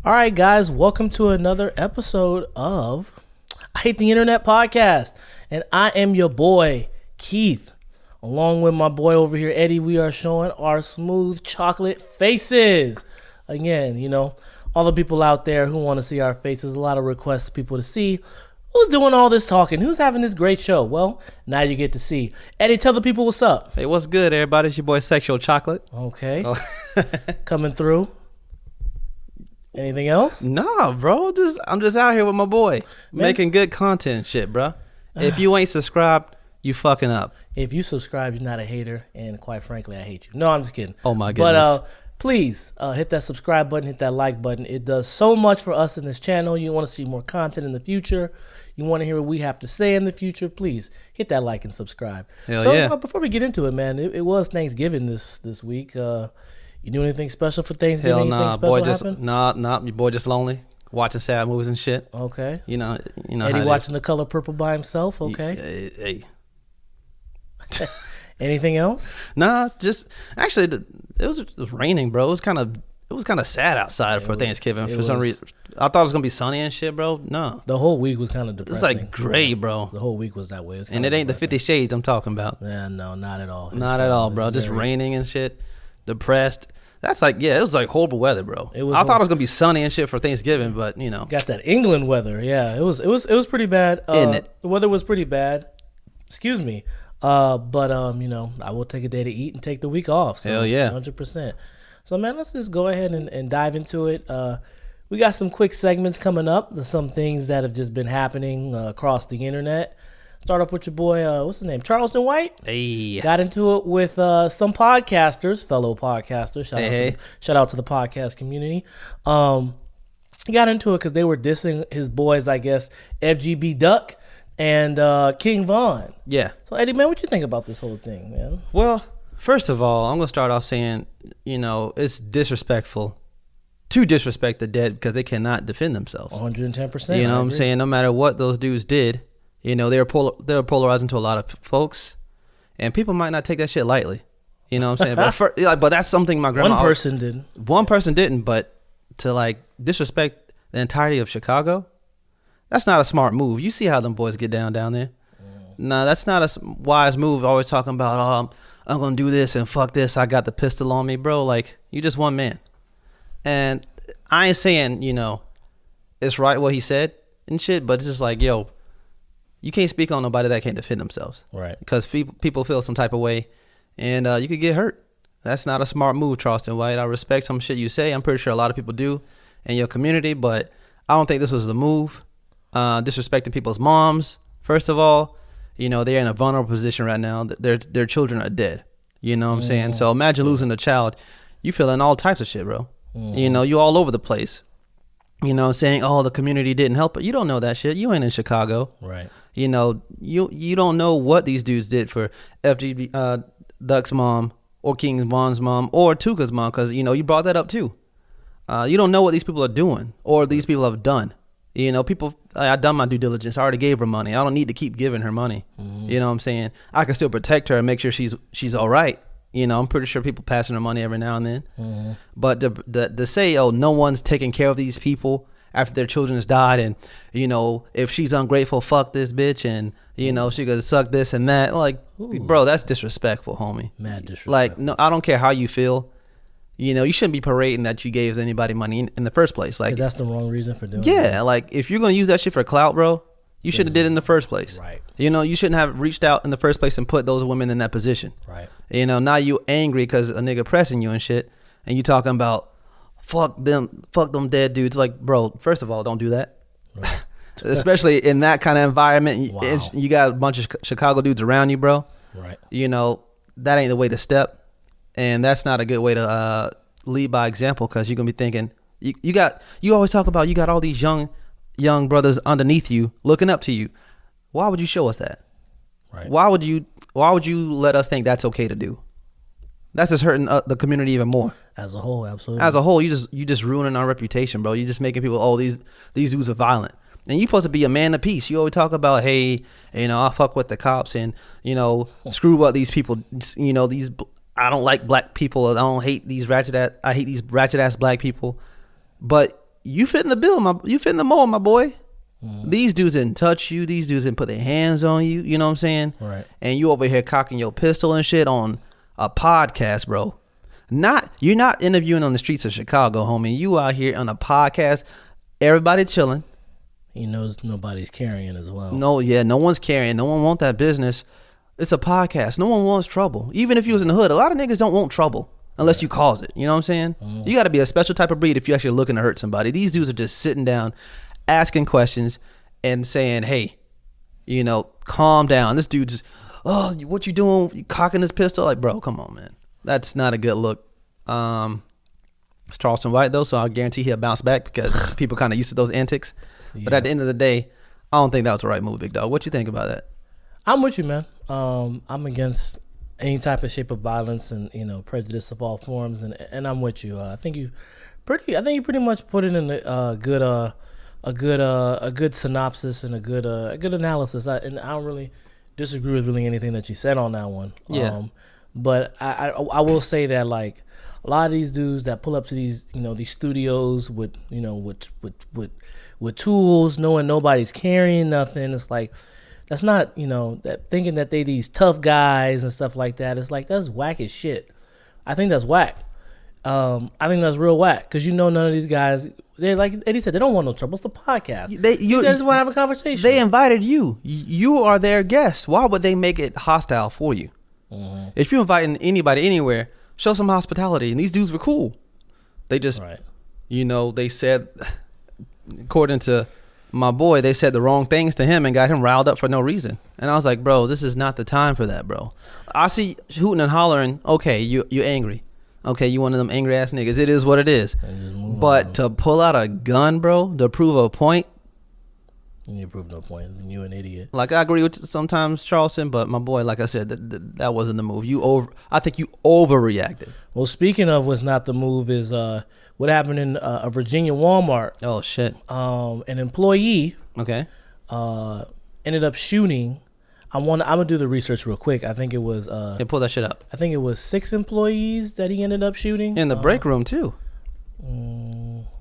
All right, guys, welcome to another episode of I Hate the Internet podcast. And I am your boy, Keith. Along with my boy over here, Eddie, we are showing our smooth chocolate faces. Again, you know, all the people out there who want to see our faces, a lot of requests people to see. Who's doing all this talking? Who's having this great show? Well, now you get to see. Eddie, tell the people what's up. Hey, what's good, everybody? It's your boy, Sexual Chocolate. Okay. Coming through. Anything else? Nah, bro. I'm just out here with my boy, making good content and shit, bro. If you ain't subscribed, you fucking up. If you subscribe, you're not a hater, and quite frankly, I hate you. No, I'm just kidding. Oh my goodness. But please hit that subscribe button, hit that like button. It does so much for us in this channel. You want to see more content in the future. You want to hear what we have to say in the future. Please hit that like and subscribe. Hell yeah. Before we get into it, man, it was Thanksgiving this week. You do anything special for Thanksgiving? Hell nah, boy, your boy just lonely, watching sad movies and shit. Okay. You know. Eddie watching The Color Purple by himself. Okay. Hey. Anything else? Nah, just actually, it was raining, bro. It was kind of sad outside for Thanksgiving for some reason. I thought it was gonna be sunny and shit, bro. No. The whole week was kind of depressing. It's like gray, bro. The whole week was that way. And it ain't the 50 Shades I'm talking about. Yeah, no, not at all. Not at all, bro. Just raining and shit. Depressed. That's like, yeah, it was like horrible weather, bro. I thought it was gonna be sunny and shit for Thanksgiving, but you know, got that England weather. Yeah, it was pretty bad. The weather was pretty bad. Excuse me. But you know, I will take a day to eat and take the week off. So hell yeah, 100%. So man, let's just go ahead and dive into it. We got some quick segments coming up. There's some things that have just been happening across the internet. Start off with your boy, what's his name? Charleston White. Hey. Got into it with some podcasters, fellow podcasters. Shout out to the podcast community. He got into it because they were dissing his boys, I guess, FGB Duck and King Von. Yeah. So, Eddie, man, what you think about this whole thing, man? Well, first of all, I'm going to start off saying, you know, it's disrespectful to disrespect the dead because they cannot defend themselves. 110%. You know what I'm saying? No matter what those dudes did, you know, they're polarizing to a lot of folks, and people might not take that shit lightly. You know what I'm saying? But that's something my grandma... One person didn't. One person didn't, but to, like, disrespect the entirety of Chicago, that's not a smart move. You see how them boys get down there. No, that's not a wise move. Always talking about, I'm going to do this and fuck this. I got the pistol on me, bro. Like, you just one man. And I ain't saying, you know, it's right what he said and shit, but it's just like, yo, you can't speak on nobody that can't defend themselves. Right. Because people feel some type of way, and you could get hurt. That's not a smart move, Charleston White. I respect some shit you say. I'm pretty sure a lot of people do in your community, but I don't think this was the move. Disrespecting people's moms, first of all. You know, they're in a vulnerable position right now. Their children are dead. You know what I'm saying? So imagine losing a child. You feeling all types of shit, bro. You know, you all over the place. You know, saying, oh, the community didn't help. But you don't know that shit. You ain't in Chicago. Right. You know, you don't know what these dudes did for FGB Duck's mom or King Von's mom or Tuka's mom, because, you know, you brought that up too. You don't know what these people are doing or these people have done. You know, I've done my due diligence. I already gave her money. I don't need to keep giving her money. You know what I'm saying? I can still protect her and make sure she's all right. You know, I'm pretty sure people passing her money every now and then. But to say, oh, no one's taking care of these people after their children's died, and, you know, if she's ungrateful, fuck this bitch, and, you know, she gonna suck this and that. Like, bro, that's disrespectful, homie. Mad disrespectful. Like, no, I don't care how you feel. You know, you shouldn't be parading that you gave anybody money in the first place. Like, that's the wrong reason for doing it. Yeah, like, if you're gonna use that shit for clout, bro, you should have did it in the first place. Right. You know, you shouldn't have reached out in the first place and put those women in that position. Right. You know, now you angry because a nigga pressing you and shit, and you talking about fuck them dead dudes. Like, bro, first of all, don't do that. Right. Especially in that kind of environment. Wow. You got a bunch of Chicago dudes around you, bro. Right. You know, that ain't the way to step, and that's not a good way to lead by example, because you're gonna be thinking you always talk about you got all these young brothers underneath you looking up to you. Why would you show us that? Right. Why would you let us think that's okay to do? That's just hurting the community even more. As a whole, absolutely. As a whole, you just ruining our reputation, bro. You just making people, oh, these dudes are violent. And you supposed to be a man of peace. You always talk about, hey, you know, I fuck with the cops and, you know, screw up these people. You know, I don't like black people. I hate these ratchet ass black people. But you fit in the bill, you fit in the mold, my boy. These dudes didn't touch you. These dudes didn't put their hands on you. You know what I'm saying? Right. And you over here cocking your pistol and shit on a podcast, bro. You're not interviewing on the streets of Chicago, homie. You out here on a podcast. Everybody chilling. He knows nobody's carrying as well. No one's carrying. No one want that business. It's a podcast. No one wants trouble. Even if you was in the hood, a lot of niggas don't want trouble unless you cause it. You know what I'm saying? You got to be a special type of breed if you actually looking to hurt somebody. These dudes are just sitting down, asking questions and saying, hey, you know, calm down. This dude's, oh, what you doing? You cocking this pistol? Like, bro, come on, man. That's not a good look. It's Charleston White, though, so I guarantee he'll bounce back because people kind of used to those antics. Yeah. But at the end of the day, I don't think that was the right move, big dog. What you think about that? I'm with you, man. I'm against any type of shape of violence and, you know, prejudice of all forms, and I'm with you. I think you pretty much put it in a good synopsis and a good analysis. And I don't really disagree with really anything that you said on that one. Yeah. But I will say that, like, a lot of these dudes that pull up to these, you know, these studios with tools, knowing nobody's carrying nothing, it's like, that's not, you know, that thinking that they these tough guys and stuff like that. It's like, that's whack as shit. I think that's whack. I think that's real whack because, you know, none of these guys, they, like Eddie said, they don't want no trouble. It's the podcast. You just want to have a conversation. They invited you. You are their guest. Why would they make it hostile for you? Mm-hmm. If you're inviting anybody anywhere, show some hospitality. And these dudes were cool. They just, you know, they said, according to my boy, they said the wrong things to him and got him riled up for no reason. And I was like, bro, this is not the time for that, bro. I see hooting and hollering. Okay, you're angry. Okay, you one of them angry ass niggas. It is what it is. But to pull out a gun, bro, to prove a point. You prove no point. You an idiot. Like, I agree with sometimes Charleston, but my boy, like I said, that wasn't the move. I think you overreacted. Well, speaking of what's not the move is what happened in a Virginia Walmart. Oh shit. An employee ended up shooting. I'm gonna do the research real quick. I think it was pull that shit up. I think it was 6 employees that he ended up shooting in the break room too.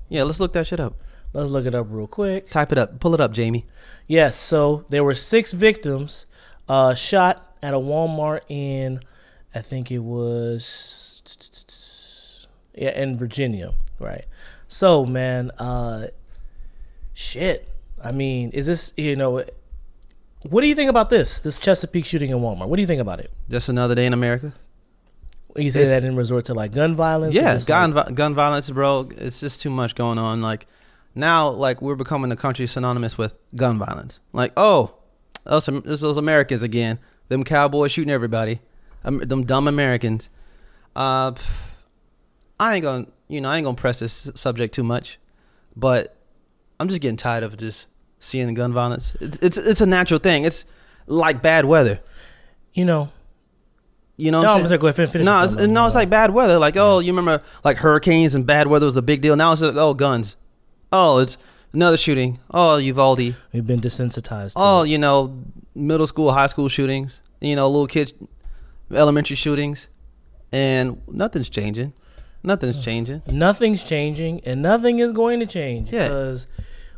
Yeah, let's look that shit up. Let's look it up real quick. Type it up. Pull it up, Jamie. Yes. So there were 6 victims shot at a Walmart in, I think it was, in Virginia, right? So, man, shit. I mean, is this, you know, what do you think about this Chesapeake shooting in Walmart? What do you think about it? Just another day in America. You say that in resort to, like, gun violence? Yeah, gun violence, bro. It's just too much going on. Like, now, like, we're becoming a country synonymous with gun violence. Like, oh, those Americans again. Them cowboys shooting everybody. Them dumb Americans. I ain't gonna press this subject too much, but I'm just getting tired of just seeing the gun violence. It's a natural thing. It's like bad weather. You know. No, I'm gonna go ahead and finish. No, it's like bad weather. Like, oh, you remember like hurricanes and bad weather was a big deal. Now it's like, oh, guns. Oh, it's another shooting. Oh, Uvalde. We've been desensitized. Oh, you know, middle school, high school shootings. You know, little kids, elementary shootings, and nothing's changing. Nothing's changing. Nothing's changing, and nothing is going to change because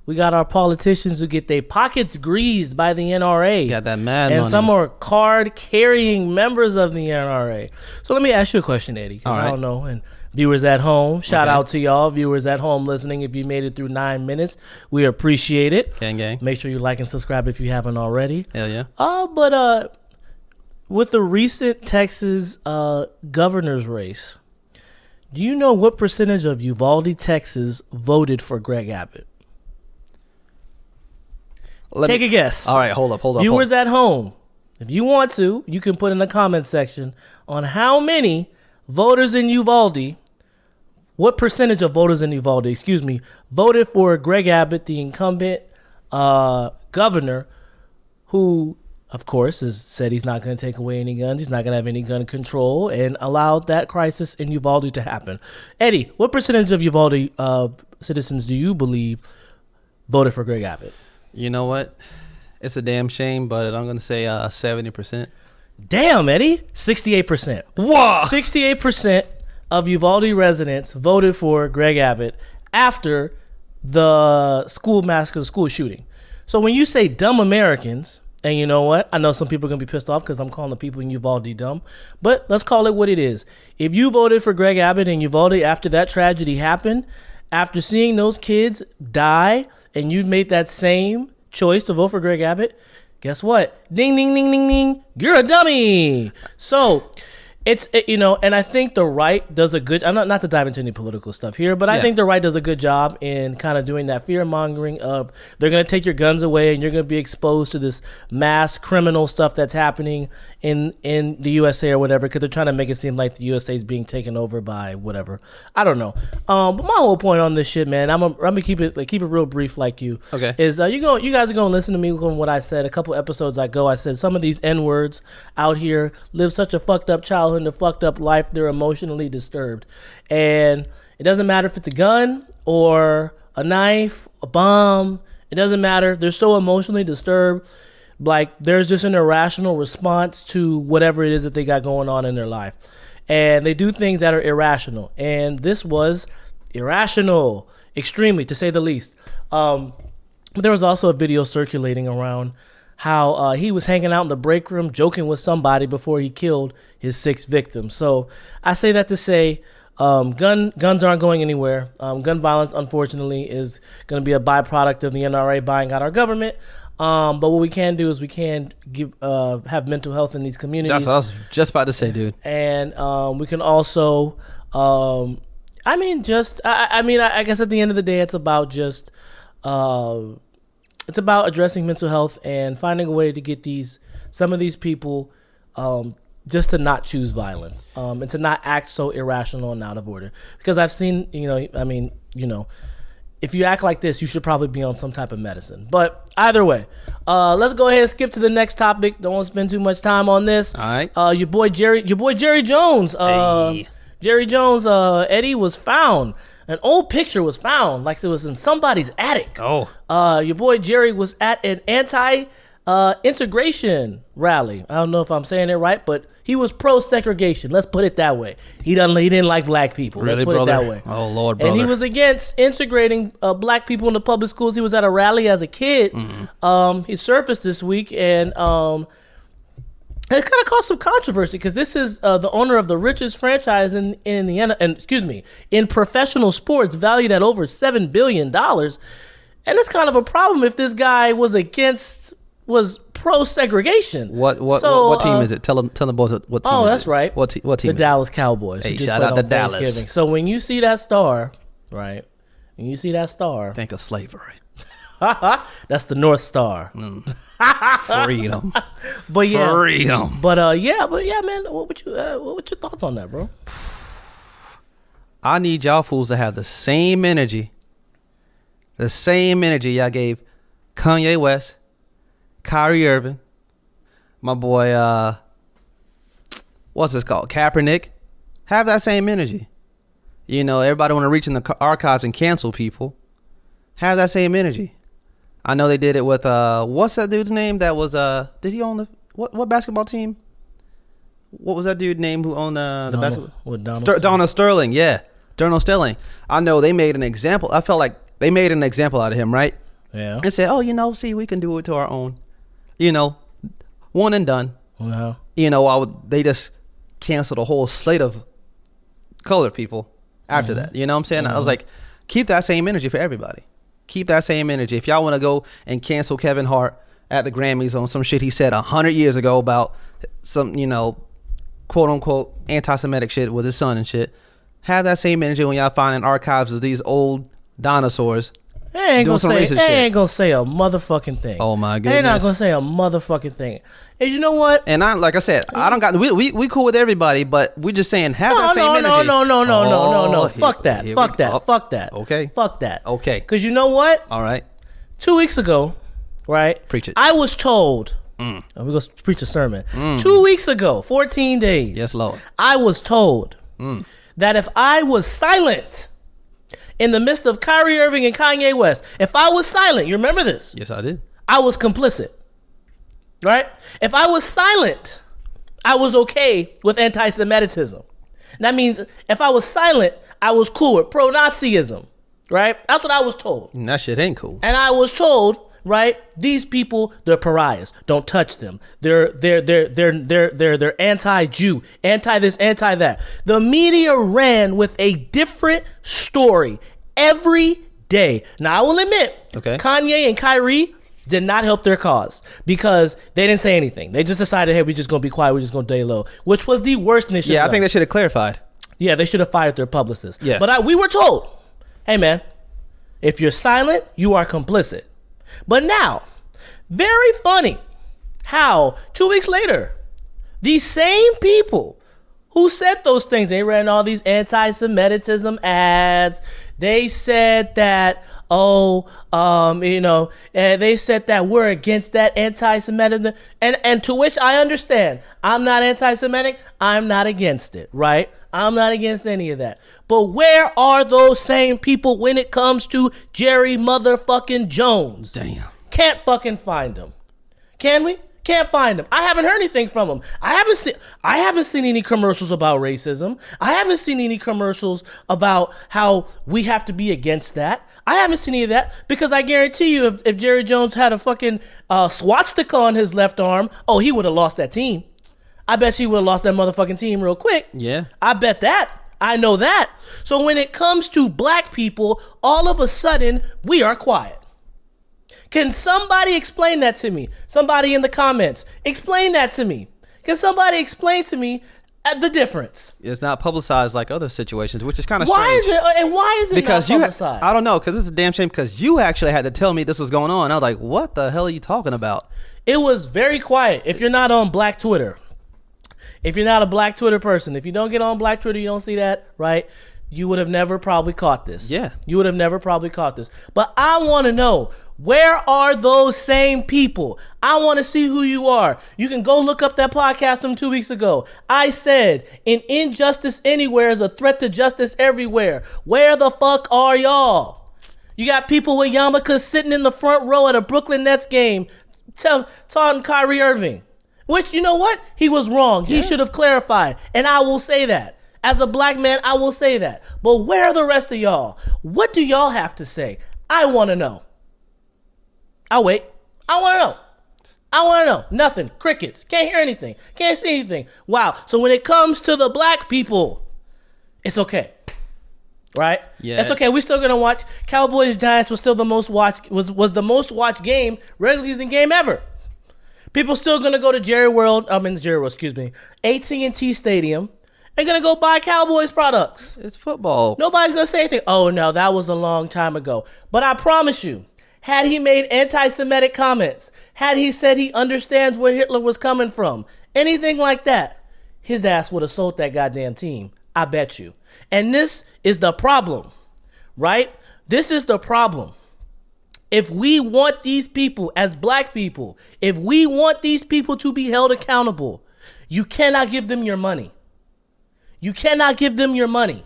we got our politicians who get their pockets greased by the NRA. Got that mad and money. Some are card-carrying members of the NRA. So let me ask you a question, Eddie, because I don't know. And viewers at home, shout out to y'all. Viewers at home listening, if you made it through 9 minutes, we appreciate it. Gang. Make sure you like and subscribe if you haven't already. Hell yeah. But with the recent Texas governor's race, do you know what percentage of Uvalde, Texas voted for Greg Abbott? Take a guess. All right, hold up. Viewers at home, if you want to, you can put in the comment section on how many voters in Uvalde, what percentage of voters in Uvalde, voted for Greg Abbott, the incumbent governor, who, of course, has said he's not going to take away any guns, he's not going to have any gun control, and allowed that crisis in Uvalde to happen. Eddie, what percentage of Uvalde citizens do you believe voted for Greg Abbott? You know what? It's a damn shame, but I'm going to say 70%. Damn, Eddie. 68%. Whoa! 68% of Uvalde residents voted for Greg Abbott after the school massacre, the school shooting. So when you say dumb Americans, and you know what? I know some people are going to be pissed off because I'm calling the people in Uvalde dumb, but let's call it what it is. If you voted for Greg Abbott in Uvalde after that tragedy happened, after seeing those kids die, and you've made that same choice to vote for Greg Abbott, guess what? Ding, ding, ding, ding, ding. You're a dummy. So and I think the right does a good, I'm not to dive into any political stuff here, but I think the right does a good job in kind of doing that fear mongering of they're going to take your guns away and you're going to be exposed to this mass criminal stuff that's happening in the USA or whatever, because they're trying to make it seem like the USA is being taken over by whatever. I don't know. But my whole point on this shit, man, I'm gonna keep it real brief like you. Okay. Is you guys are gonna listen to me from what I said a couple episodes ago. I said some of these N-words out here live such a fucked up childhood and a fucked up life. They're emotionally disturbed, and it doesn't matter if it's a gun or a knife, a bomb. It doesn't matter. They're so emotionally disturbed. Like, there's just an irrational response to whatever it is that they got going on in their life. And they do things that are irrational. And this was irrational, extremely, to say the least. But there was also a video circulating around how he was hanging out in the break room joking with somebody before he killed his 6th victim. So I say that to say guns aren't going anywhere. Gun violence, unfortunately, is going to be a byproduct of the NRA buying out our government. But what we can do is we can have mental health in these communities. That's what I was just about to say, dude. And we can also, I guess at the end of the day, it's about just, it's about addressing mental health and finding a way to get some of these people, just to not choose violence, and to not act so irrational and out of order. Because I've seen, if you act like this, you should probably be on some type of medicine. But either way, let's go ahead and skip to the next topic. Don't want to spend too much time on this. All right. Your boy Jerry Jones. Hey. Jerry Jones, Eddie, was found. An old picture was found, like it was in somebody's attic. Oh. Your boy Jerry was at an anti-integration rally. I don't know if I'm saying it right, but he was pro-segregation. Let's put it that way. He didn't like black people. Really, Let's put brother? it that way. Oh, Lord, brother. And he was against integrating black people into public schools. He was at a rally as a kid. Mm-hmm. He surfaced this week, and it kind of caused some controversy because this is the owner of the richest franchise in professional sports, valued at over $7 billion. And it's kind of a problem if this guy was pro-segregation. What team is it? Tell the boys what team. Oh, is that's it? right. What team? The Dallas Cowboys. Hey, shout out to Dallas. So when you see that star, right? When you see that star, think of slavery. That's the North Star. Freedom. But yeah, freedom. But man. What your thoughts on that, bro? I need y'all fools to have the same energy y'all gave Kanye West, Kyrie Irving, my boy, what's this called? Kaepernick. Have that same energy. Everybody want to reach in the archives and cancel people. Have that same energy. I know they did it with what's that dude's name that was did he own the what basketball team? What was that dude's name who owned the basketball? Donald Sterling, yeah. Donald Sterling. I know they made an example. I felt like they made an example out of him, right? Yeah. And said, see, we can do it to our own. One and done. Yeah. They just canceled a whole slate of colored people after that. You know what I'm saying? I was like, keep that same energy for everybody. Keep that same energy. If y'all want to go and cancel Kevin Hart at the Grammys on some shit he said 100 years ago about some, quote unquote anti-Semitic shit with his son and shit, have that same energy when y'all finding archives of these old dinosaurs. They ain't gonna say a motherfucking thing. Oh my goodness. They're not gonna say a motherfucking thing. And you know what? And like I said, I don't got we cool with everybody, but we just saying have that same energy. No. Fuck that. Okay. Fuck that. Okay. Because you know what? All right. 2 weeks ago, right? Preach it. I was told. We're gonna preach a sermon. 2 weeks ago, 14 days. Yes, Lord. I was told that if I was silent in the midst of Kyrie Irving and Kanye West, if I was silent, you remember this? Yes, I did. I was complicit, right? If I was silent, I was okay with anti-Semitism. That means if I was silent, I was cool with pro-Nazism, right? That's what I was told. That shit ain't cool. And I was told, right, these people, they're pariahs. Don't touch them. They're anti-Jew, anti this, anti that. The media ran with a different story every day. Now I will admit, Kanye and Kyrie did not help their cause because they didn't say anything. They just decided, hey, we're just gonna be quiet. We're just gonna lay low, which was the worst thing they should have done. I think they should have clarified. Yeah, they should have fired their publicist. Yeah. But we were told, hey man, if you're silent, you are complicit. But now, very funny how 2 weeks later, these same people who said those things, they ran all these anti-Semitism ads. They said that, they said that we're against that anti-Semitism. And to which I understand, I'm not anti-Semitic. I'm not against it, right? I'm not against any of that. But where are those same people when it comes to Jerry motherfucking Jones? Damn. Can't fucking find them. Can we? Can't find them. I haven't heard anything from them. I haven't seen any commercials about racism. I haven't seen any commercials about how we have to be against that. I haven't seen any of that because I guarantee you if Jerry Jones had a fucking swastika on his left arm, he would have lost that team. I bet he would have lost that motherfucking team real quick. Yeah. I bet that. I know that. So when it comes to black people, all of a sudden, we are quiet. Can somebody explain that to me? Somebody in the comments, explain that to me. Can somebody explain to me the difference? It's not publicized like other situations, which is kind of strange. Why is it because not publicized? I don't know, because it's a damn shame because you actually had to tell me this was going on. I was like, what the hell are you talking about? It was very quiet. If you're not on Black Twitter, if you're not a Black Twitter person, if you don't get on Black Twitter, you don't see that, right? You would have never probably caught this. Yeah. You would have never probably caught this. But I want to know, where are those same people? I want to see who you are. You can go look up that podcast from 2 weeks ago. I said, an injustice anywhere is a threat to justice everywhere. Where the fuck are y'all? You got people with yarmulkes sitting in the front row at a Brooklyn Nets game taunting Kyrie Irving. Which, you know what? He was wrong. Yeah. He should have clarified. And I will say that. As a black man, I will say that. But where are the rest of y'all? What do y'all have to say? I want to know. I'll wait. I want to know. I want to know. Nothing. Crickets. Can't hear anything. Can't see anything. Wow. So when it comes to the black people, it's okay. Right? Yeah. It's okay. We're still going to watch. Cowboys Giants was still the most watched, was the most watched game, regular season game ever. People still going to go to AT&T Stadium and going to go buy Cowboys products. It's football. Nobody's going to say anything. Oh, no, that was a long time ago. But I promise you, had he made anti-Semitic comments, had he said he understands where Hitler was coming from, anything like that, his ass would have sold that goddamn team. I bet you. And this is the problem, right? This is the problem. If we want these people as black people, if we want these people to be held accountable, you cannot give them your money. You cannot give them your money.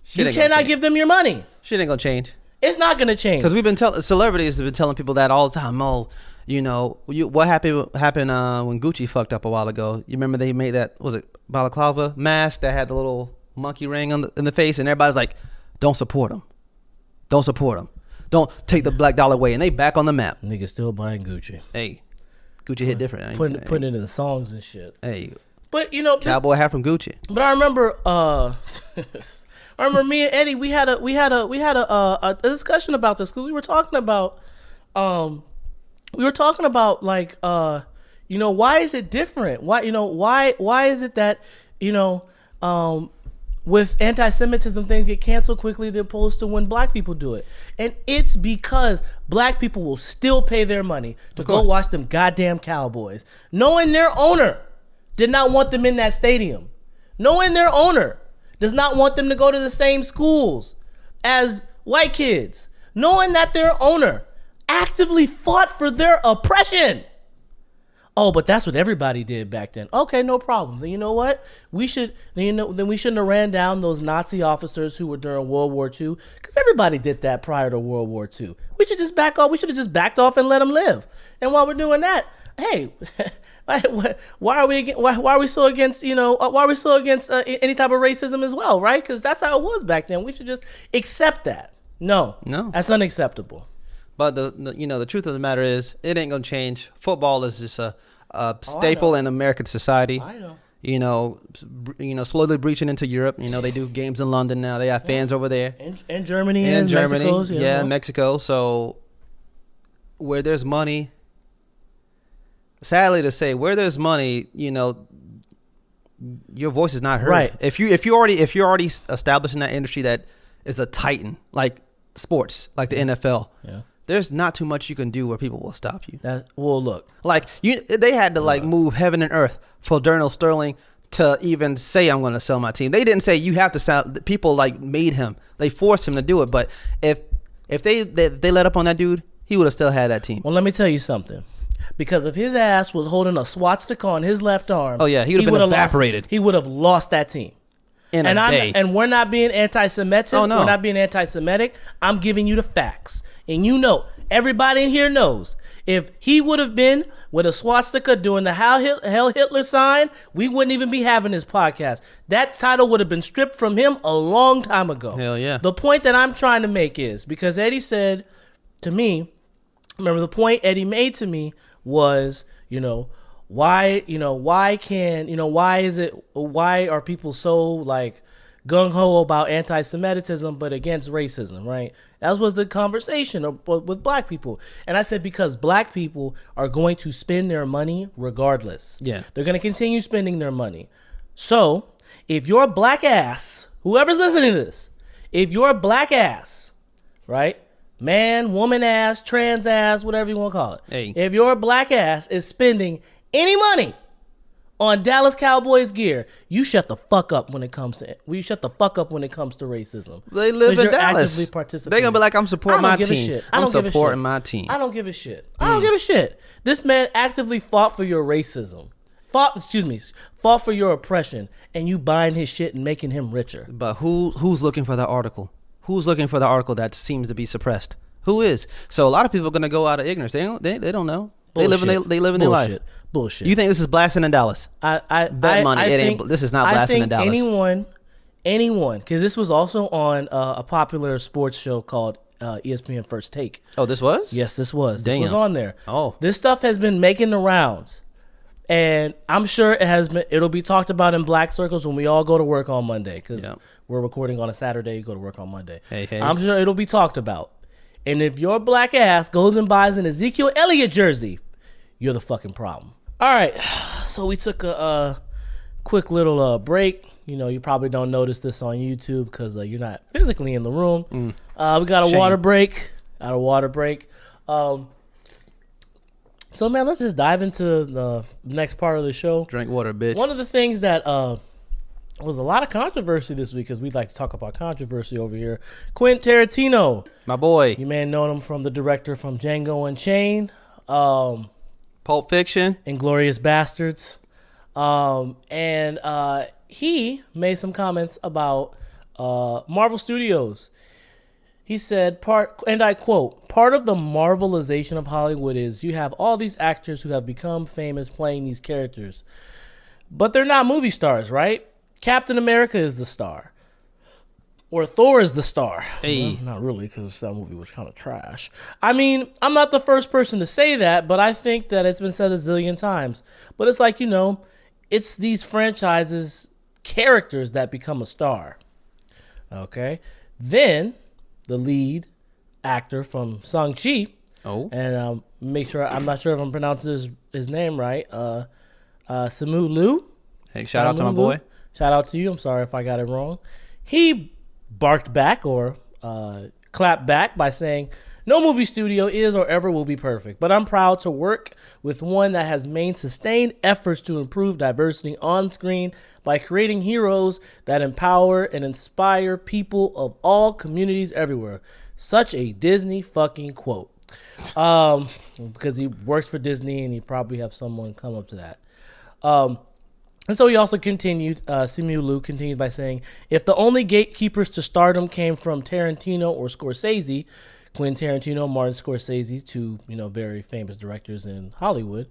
You cannot give them your money. Shit ain't gonna change. It's not gonna change. Because we've been celebrities have been telling people that all the time. Oh, what happened when Gucci fucked up a while ago? You remember they made that, was it balaclava mask that had the little monkey ring in the face, and everybody's like, don't support him. Don't support him. Don't take the black dollar away. And they back on the map. Niggas still buying Gucci. Hey, Gucci hit different. Putting it in songs and shit. Hey, but cowboy hat from Gucci. But I remember, me and Eddie, we had a discussion about this because we were talking about, like, why is it different? Why is it that, with anti-Semitism, things get canceled quickly as opposed to when black people do it? And it's because black people will still pay their money to go watch them goddamn Cowboys, knowing their owner did not want them in that stadium, knowing their owner does not want them to go to the same schools as white kids, knowing that their owner actively fought for their oppression. Oh, but that's what everybody did back then. Okay, no problem. Then you know what? Then we shouldn't have ran down those Nazi officers who were during World War II, because everybody did that prior to World War II. We should just back off. We should have just backed off and let them live. And while we're doing that, hey, Why are we why are we so against why are we so against any type of racism as well, right? Because that's how it was back then. We should just accept that. No, that's unacceptable. But the truth of the matter is, it ain't gonna change. Football is just a staple in American society. I know. Slowly breaching into Europe. They do games in London now. They have fans over there. In Germany and Mexico. Yeah, Mexico. So where there's money, sadly to say, where there's money, your voice is not heard. Right. If you're already established in that industry that is a titan, like sports, like the NFL. Yeah. There's not too much you can do where people will stop you. Look. Like they had to move heaven and earth for Darnell Sterling to even say, I'm going to sell my team. They didn't say you have to sell. People made him. They forced him to do it. But if they let up on that dude, he would have still had that team. Well, let me tell you something. Because if his ass was holding a swastika on his left arm, oh yeah, he would have been evaporated. He would have lost that team. And we're not being anti-Semitic. Oh, no. We're not being anti-Semitic. I'm giving you the facts. And everybody in here knows, if he would have been with a swastika doing the Heil Hitler sign, we wouldn't even be having this podcast. That title would have been stripped from him a long time ago. Hell yeah. The point that I'm trying to make is, because Eddie said to me, remember the point Eddie made to me was, why are people so gung-ho about anti-Semitism but against racism, right? That was the conversation with black people. And I said, because black people are going to spend their money regardless. Yeah. They're going to continue spending their money. So if you're a black ass, whoever's listening to this, if you're a black ass, right? Man, woman ass, trans ass, whatever you want to call it. Hey. If your black ass is spending any money on Dallas Cowboys gear, you shut the fuck up when it comes to racism. They live in Dallas. Actively participating. They're gonna be like, I'm supporting my team. I'm supporting my team. I don't give a shit. I don't give a shit. This man actively fought for your racism. Fought for your oppression, and you buying his shit and making him richer. But who's looking for the article? Who's looking for the article that seems to be suppressed? Who is? So a lot of people are gonna go out of ignorance. They don't know. Bullshit. They live in their life. Bullshit. You think this is blasting in Dallas? I bet money. This is not blasting in Dallas. Anyone, because this was also on a popular sports show called ESPN First Take. Oh, this was? Yes, this was. Damn. This was on there. Oh, this stuff has been making the rounds, and I'm sure it'll be talked about in black circles when we all go to work on Monday, because we're recording on a Saturday. You go to work on Monday. Hey. I'm sure it'll be talked about. And if your black ass goes and buys an Ezekiel Elliott jersey, you're the fucking problem. All right, so we took a quick little break. You probably don't notice this on YouTube because you're not physically in the room. We got a water break. So, man, let's just dive into the next part of the show. Drink water, bitch. One of the things that was a lot of controversy this week, because we'd like to talk about controversy over here. Quentin Tarantino. My boy. You may have known him from the director from Django Unchained. Pulp Fiction. Inglourious Bastards. And he made some comments about Marvel Studios. He said, and I quote, "Part of the Marvelization of Hollywood is you have all these actors who have become famous playing these characters. But they're not movie stars, right? Captain America is the star. Or Thor is the star." Hey. Well, not really, because that movie was kind of trash. I mean, I'm not the first person to say that, but I think that it's been said a zillion times. But it's like, it's these franchises' characters that become a star. Okay? Then, the lead actor from Shang-Chi, and I'm not sure if I'm pronouncing his name right, Simu Liu. Hey, shout out to my boy. Shout out to you. I'm sorry if I got it wrong. He barked back or clapped back by saying, "No movie studio is or ever will be perfect, but I'm proud to work with one that has made sustained efforts to improve diversity on screen by creating heroes that empower and inspire people of all communities everywhere." Such a Disney fucking quote. Because he works for Disney and he probably have someone come up to that. And so he also continued, Simu Liu continued by saying, "If the only gatekeepers to stardom came from Tarantino or Scorsese," Quentin Tarantino, Martin Scorsese, two very famous directors in Hollywood,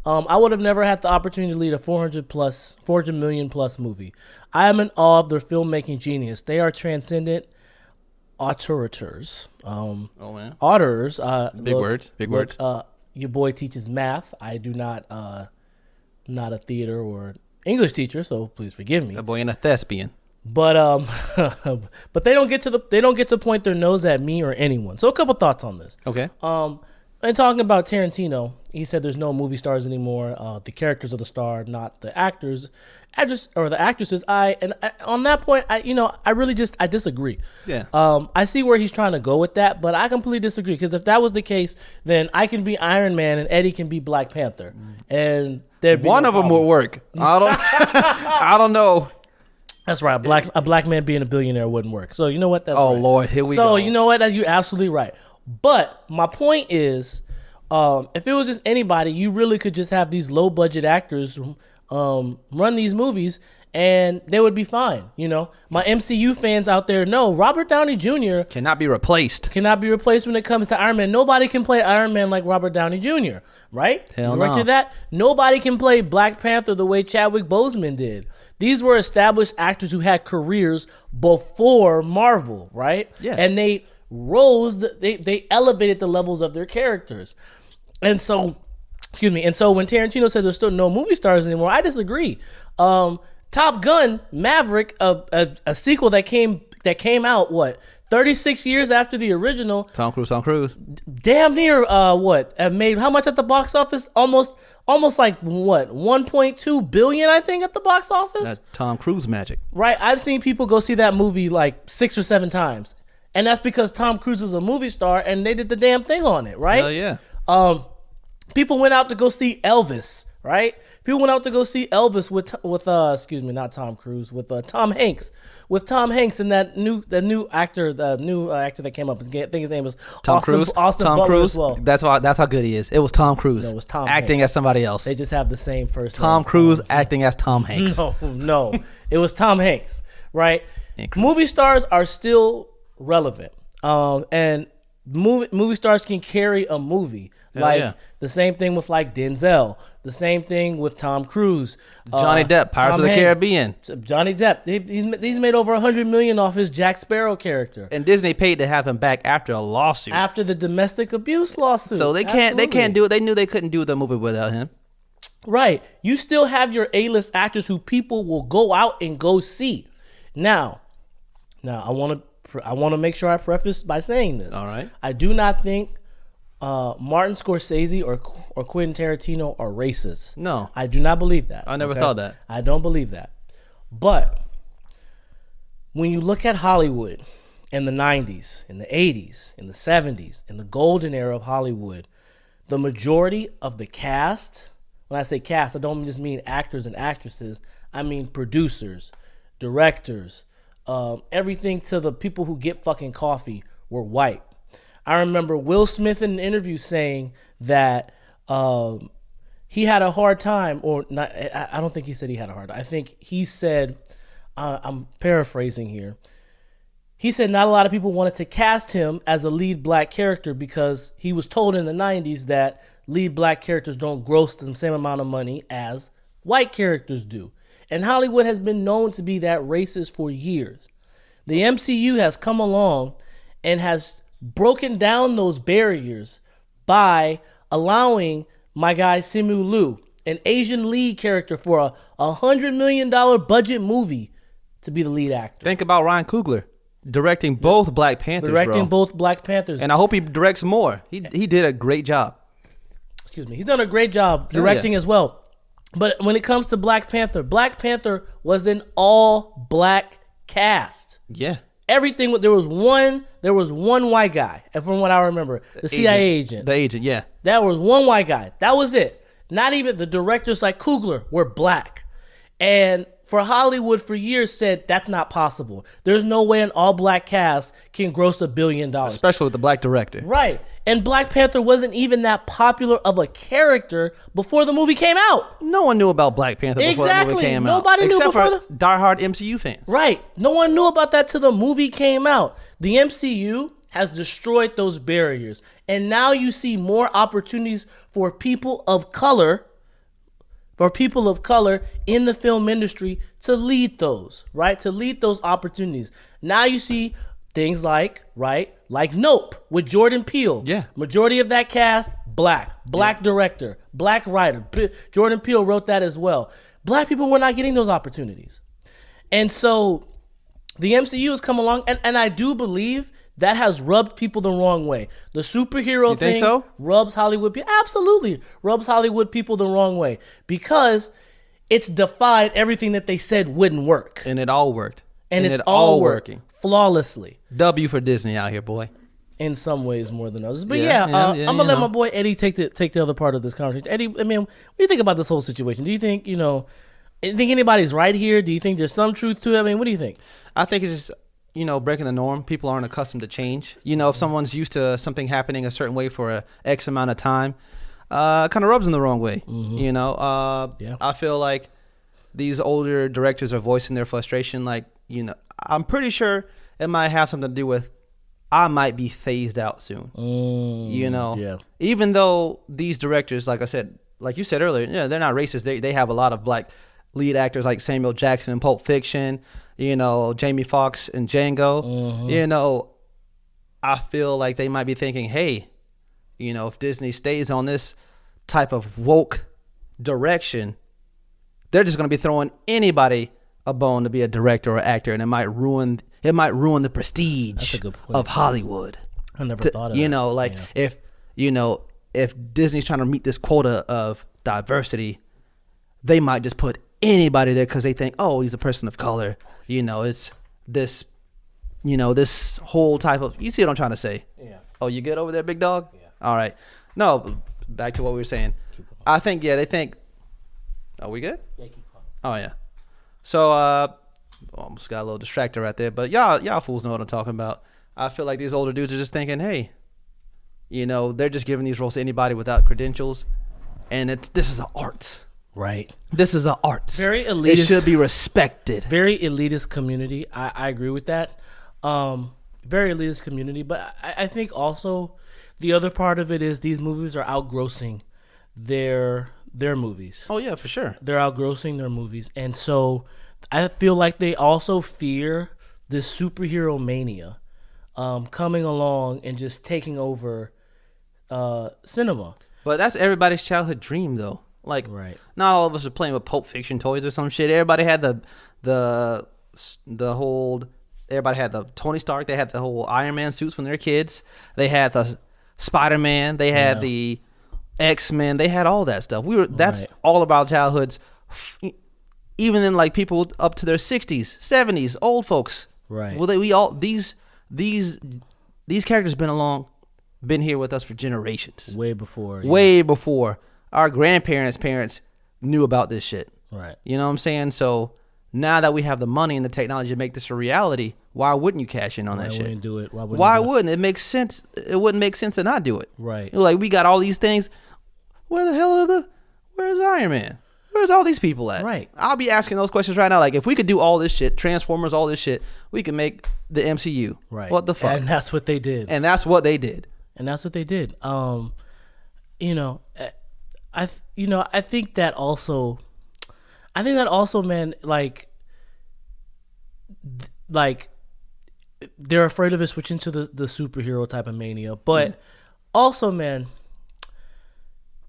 I would have never had the opportunity to lead a 400 million plus movie. I am in awe of their filmmaking genius. They are transcendent auteurs. Man. Auteurs. Big words. Your boy teaches math. I do not a theater or English teacher, so please forgive me. That boy ain't a thespian. But but they don't get to point their nose at me or anyone. So a couple thoughts on this. Okay. And talking about Tarantino, he said there's no movie stars anymore. The characters are the star, not the actors, or the actresses. On that point, I disagree. Yeah. I see where he's trying to go with that, but I completely disagree, because if that was the case, then I can be Iron Man and Eddie can be Black Panther, and there'd be one no of them problem. would work. I don't know. That's right. A black man being a billionaire wouldn't work. So you know what? That's right. Lord, here we go. So you know what? You're absolutely right. But my point is, if it was just anybody, you really could just have these low budget actors run these movies, and they would be fine. My MCU fans out there know Robert Downey Jr. cannot be replaced. When it comes to Iron Man. Nobody can play Iron Man like Robert Downey Jr. Right? Hell right no. to that. Nobody can play Black Panther the way Chadwick Boseman did. These were established actors who had careers before Marvel, right? Yeah. And they they elevated the levels of their characters. And so when Tarantino said there's still no movie stars anymore, I disagree. Top Gun Maverick, a sequel that came out 36 years after the original. Tom Cruise. Damn near made how much at the box office? Almost like 1.2 billion, I think, at the box office. That's Tom Cruise magic. Right. I've seen people go see that movie like 6 or 7 times. And that's because Tom Cruise is a movie star and they did the damn thing on it, right? Hell yeah. People went out to go see Elvis, right? People went out to go see Elvis with not Tom Cruise, with Tom Hanks. With Tom Hanks and the new actor that came up. I think his name was Tom Cruise. Austin Tom Butler Cruise. as well. That's how good he is. It was Tom Cruise. No, it was Tom acting Hanks. as somebody else. They just have the same first name. Tom Cruise acting as Tom Hanks. No, it was Tom Hanks, right? Movie stars are still relevant, and movie stars can carry a movie. The same thing with like Denzel. The same thing with Tom Cruise. Johnny Depp, Pirates of the Caribbean. Johnny Depp. He's made over $100 million off his Jack Sparrow character. And Disney paid to have him back after a lawsuit. After the domestic abuse lawsuit. So they can't do it. They knew they couldn't do the movie without him. Right. You still have your A-list actors who people will go out and go see. Now I want to make sure I preface by saying this. All right. I do not think Martin Scorsese or Quentin Tarantino are racist. No. I do not believe that. I never thought that. I don't believe that. But when you look at Hollywood in the 90s, in the 80s, in the 70s, in the golden era of Hollywood, the majority of the cast, when I say cast, I don't just mean actors and actresses. I mean producers, directors, everything to the people who get fucking coffee were white. I remember Will Smith in an interview saying that he had a hard time, or not. I don't think he said he had a hard time. I think he said, I'm paraphrasing here. He said not a lot of people wanted to cast him as a lead black character because he was told in the 90s that lead black characters don't gross the same amount of money as white characters do. And Hollywood has been known to be that racist for years. The MCU has come along and has broken down those barriers by allowing my guy Simu Liu, an Asian lead character for a $100 million budget movie, to be the lead actor. Think about Ryan Coogler directing both Black Panthers, both Black Panthers. And I hope he directs more. He did a great job. Excuse me. He's done a great job directing as well. But when it comes to Black Panther was an all black cast. Yeah. Everything, there was one white guy, and from what I remember, the CIA agent. The agent, yeah. That was one white guy. That was it. Not even the directors like Coogler were black. And for Hollywood for years said that's not possible. There's no way an all-black cast can gross $1 billion. Especially with the black director. Right. And Black Panther wasn't even that popular of a character before the movie came out. No one knew about Black Panther before the movie came out. Nobody knew before except for diehard MCU fans. Right. No one knew about that till the movie came out. The MCU has destroyed those barriers. And now you see more opportunities for people of color or people of color in the film industry to lead those, right? To lead those opportunities. Now you see things like, right, like Nope with Jordan Peele. Yeah. Majority of that cast, black director, black writer. Jordan Peele wrote that as well. Black people were not getting those opportunities. And so the MCU has come along, and I do believe that has rubbed people the wrong way. The superhero thing think so? rubs Hollywood people. Absolutely. Rubs Hollywood people the wrong way because it's defied everything that they said wouldn't work. And it all worked. And it's all working flawlessly. W for Disney out here, boy. In some ways more than others. But Yeah, I'm going to let know. my boy Eddie take the other part of this conversation. Eddie, I mean, what do you think about this whole situation? Do you think, anybody's right here? Do you think there's some truth to it? I mean, what do you think? I think it's just, breaking the norm. People aren't accustomed to change. If someone's used to something happening a certain way for a X amount of time, it kind of rubs them the wrong way. Yeah. I feel like these older directors are voicing their frustration. Like, I'm pretty sure it might have something to do with I might be phased out soon. Yeah. Even though these directors, like I said, like you said earlier, they're not racist. They have a lot of black lead actors like Samuel Jackson in Pulp Fiction, Jamie Foxx in Django. I feel like they might be thinking, hey, if Disney stays on this type of woke direction, they're just going to be throwing anybody a bone to be a director or actor, and it might ruin the prestige of Hollywood. I never thought of that. If Disney's trying to meet this quota of diversity, they might just put anybody there because they think, oh, he's a person of color. It's this, this whole type of. You see what I'm trying to say? Yeah. Oh, you good over there, big dog? Yeah. All right. No, back to what we were saying. I think they think. Are we good? Yeah, keep going. Oh yeah. So almost got a little distracted right there, but y'all fools know what I'm talking about. I feel like these older dudes are just thinking, hey, they're just giving these roles to anybody without credentials, and this is an art. Right. This is an art. Very elitist. It should be respected. Very elitist community. I agree with that. Very elitist community, but I think also the other part of it is these movies are outgrossing their movies. Oh yeah, for sure. They're outgrossing their movies, and so I feel like they also fear this superhero mania coming along and just taking over cinema. But that's everybody's childhood dream, though. Like, right. Not all of us are playing with Pulp Fiction toys or some shit. Everybody had the whole. Everybody had the Tony Stark. They had the whole Iron Man suits when they were kids. They had the Spider-Man. They had the X-Men. They had all that stuff. That's all of our childhoods. Even then, like people up to their 60s, 70s, old folks. Right. Well, these characters been here with us for generations. Way before. Way before our grandparents' parents knew about this shit. Right. You know what I'm saying? So now that we have the money and the technology to make this a reality, why wouldn't you cash in on that shit? Why wouldn't do it? Why wouldn't it make sense? It wouldn't make sense to not do it. Right. Like we got all these things. Where's Iron Man? Where's all these people at? Right. I'll be asking those questions right now. Like if we could do all this shit, Transformers, all this shit, we could make the MCU. Right. What the fuck? And that's what they did. And that's what they did. I think that also, man, like they're afraid of it switching to the superhero type of mania. But also, man,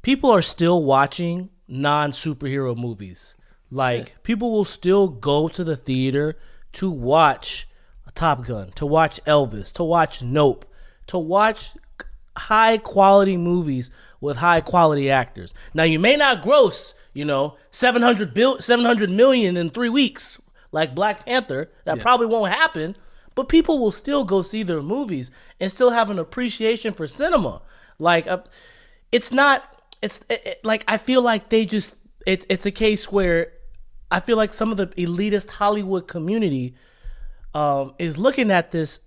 people are still watching non-superhero movies. Like people will still go to the theater to watch Top Gun, to watch Elvis, to watch Nope, to watch high quality movies with high quality actors. Now you may not gross, 700 million in 3 weeks like Black Panther. That probably won't happen, but people will still go see their movies and still have an appreciation for cinema. Like I feel like it's a case where I feel like some of the elitist Hollywood community is looking at this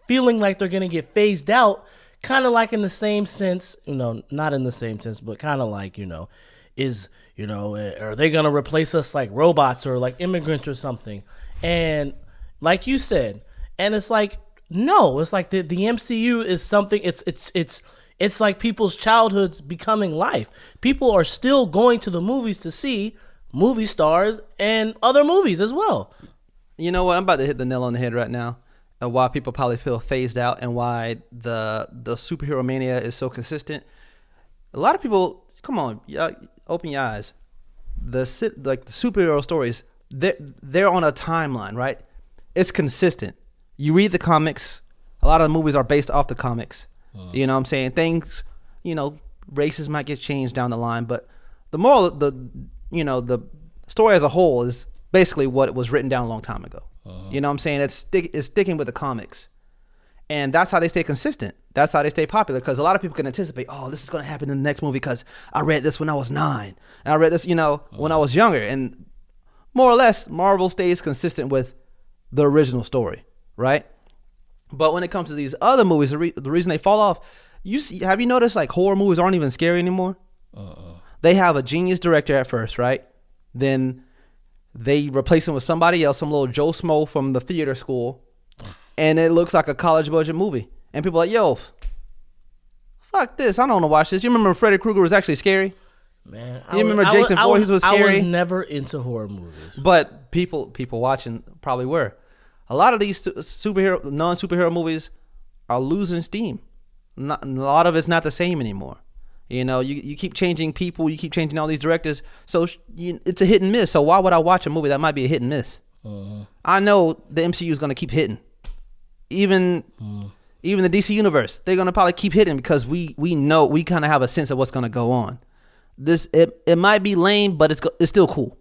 feeling like they're going to get phased out, kind of like in the same sense, not in the same sense, but kind of like, are they going to replace us like robots or like immigrants or something? And like you said, and it's like, no, it's like the MCU is something, It's like people's childhoods becoming life. People are still going to the movies to see movie stars and other movies as well. You know what? I'm about to hit the nail on the head right now. Why people probably feel phased out and why the superhero mania is so consistent. A lot of people, come on, open your eyes. The superhero stories, they're on a timeline, right? It's consistent. You read the comics. A lot of the movies are based off the comics. You know what I'm saying? Things, races might get changed down the line, but the story as a whole is basically what was written down a long time ago. You know what I'm saying? It's sticking with the comics. And that's how they stay consistent. That's how they stay popular, because a lot of people can anticipate, oh, this is going to happen in the next movie because I read this when I was 9. And I read this, when I was younger. And more or less, Marvel stays consistent with the original story, right? But when it comes to these other movies, the reason they fall off, have you noticed like horror movies aren't even scary anymore? They have a genius director at first, right? Then they replace him with somebody else, some little Joe Smo from the theater school, and it looks like a college budget movie. And people are like, yo, fuck this. I don't want to watch this. You remember Freddy Krueger was actually scary? Man, you remember Jason Voorhees was scary? I was never into horror movies. But people watching probably were. A lot of these non-superhero movies are losing steam. A lot of it's not the same anymore. You keep changing people, you keep changing all these directors, so it's a hit and miss. So why would I watch a movie that might be a hit and miss? I know the MCU is going to keep hitting. Even the DC universe, they're going to probably keep hitting because we know, we kind of have a sense of what's going to go on. It might be lame, but it's still cool.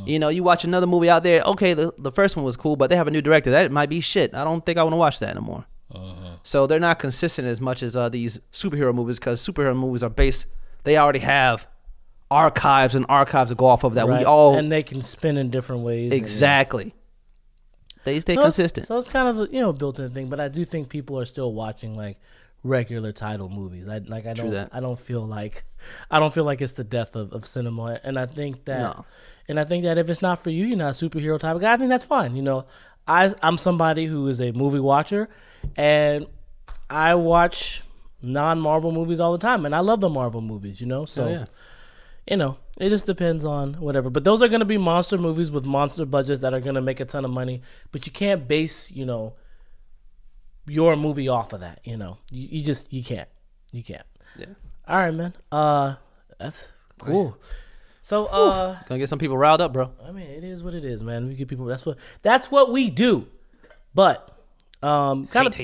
You watch another movie out there, okay, the first one was cool, but they have a new director. That might be shit. I don't think I want to watch that anymore. So they're not consistent as much as these superhero movies, because superhero movies are based, they already have archives and archives to go off of that. Right. And they can spin in different ways. Exactly. They stay consistent. So it's kind of a built-in thing, but I do think people are still watching like regular title movies. I don't feel like it's the death of cinema, and I think that if it's not for you, you're not a superhero type of guy. I think that's fine. I'm somebody who is a movie watcher, and I watch non-Marvel movies all the time, and I love the Marvel movies. So it just depends on whatever. But those are going to be monster movies with monster budgets that are going to make a ton of money. But you can't base your movie off of that. You can't. Yeah. All right, man. That's cool. So gonna get some people riled up, bro. I mean, it is what it is, man. We get people. That's what we do. But kind of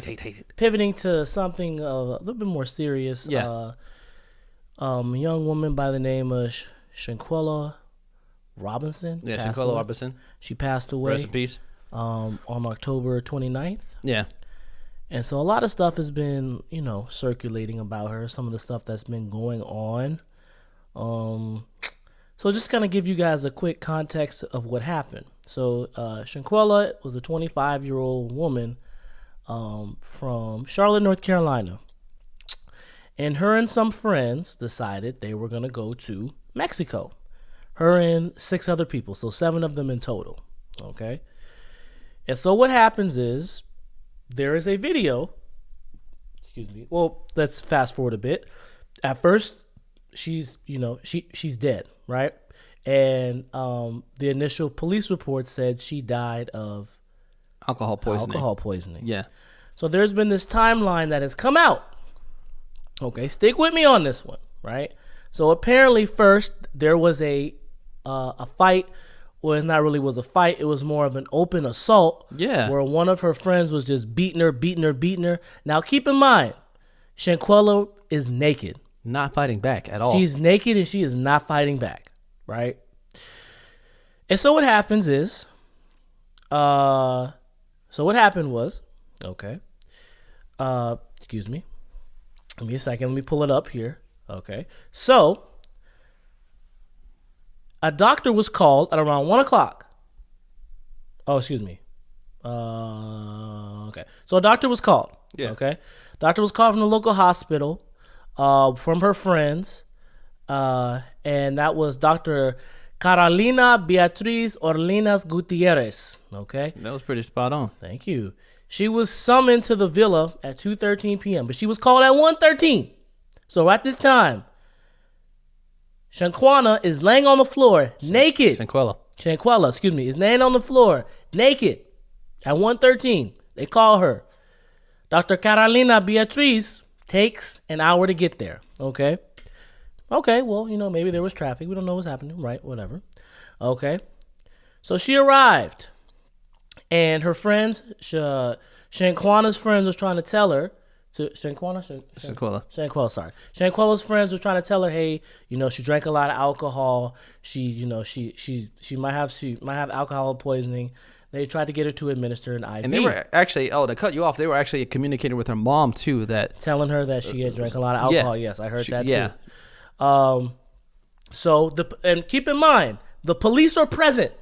pivoting to something a little bit more serious. Yeah. A young woman by the name of Shanquella Robinson. Yeah, Shanquella Robinson. She passed away. Rest in peace. On October 29th. Yeah. And so a lot of stuff has been, circulating about her. Some of the stuff that's been going on. So just kind of give you guys a quick context of what happened. So Shanquella was a 25-year-old woman from Charlotte, North Carolina. And her and some friends decided they were going to go to Mexico. Her and 6 other people, so 7 of them in total. Okay? And so what happens is there is a video. Excuse me. Well, let's fast forward a bit. At first, she's dead, right? And the initial police report said she died of alcohol poisoning. Yeah. So there's been this timeline that has come out. Okay, stick with me on this one, right? So apparently first there was a fight. Well, it not really was a fight. It was more of an open assault. Yeah. Where one of her friends was just beating her. Now keep in mind, Shanquella is naked. Not fighting back at all. She's naked and she is not fighting back, right? And so what happens is, what happened was, okay, excuse me. Give me a second. Let me pull it up here. Okay. So, a doctor was called at around 1 o'clock. Oh, excuse me. Okay. So, a doctor was called. Yeah. Okay. Doctor was called from the local hospital from her friends. And that was Dr. Carolina Beatriz Orlinas Gutierrez. Okay. That was pretty spot on. Thank you. She was summoned to the villa at 2:13 p.m., but she was called at 1:13. So at this time, Shanquella is laying on the floor naked. Shanquella, excuse me, is laying on the floor naked at 1:13. They call her. Dr. Carolina Beatriz takes an hour to get there. Okay, well, maybe there was traffic. We don't know what's happening, right? Whatever. Okay. So she arrived, and her friends, Shanquella's friends, was trying to tell her, Shanquella, sorry. Shanquella's friends were trying to tell her, hey, she drank a lot of alcohol. She might have alcohol poisoning. They tried to get her to administer an IV. And they were actually, to cut you off, they were actually communicating with her mom too, telling her that she had drank a lot of alcohol. Yeah. Yes, I heard that too. And keep in mind, the police are present.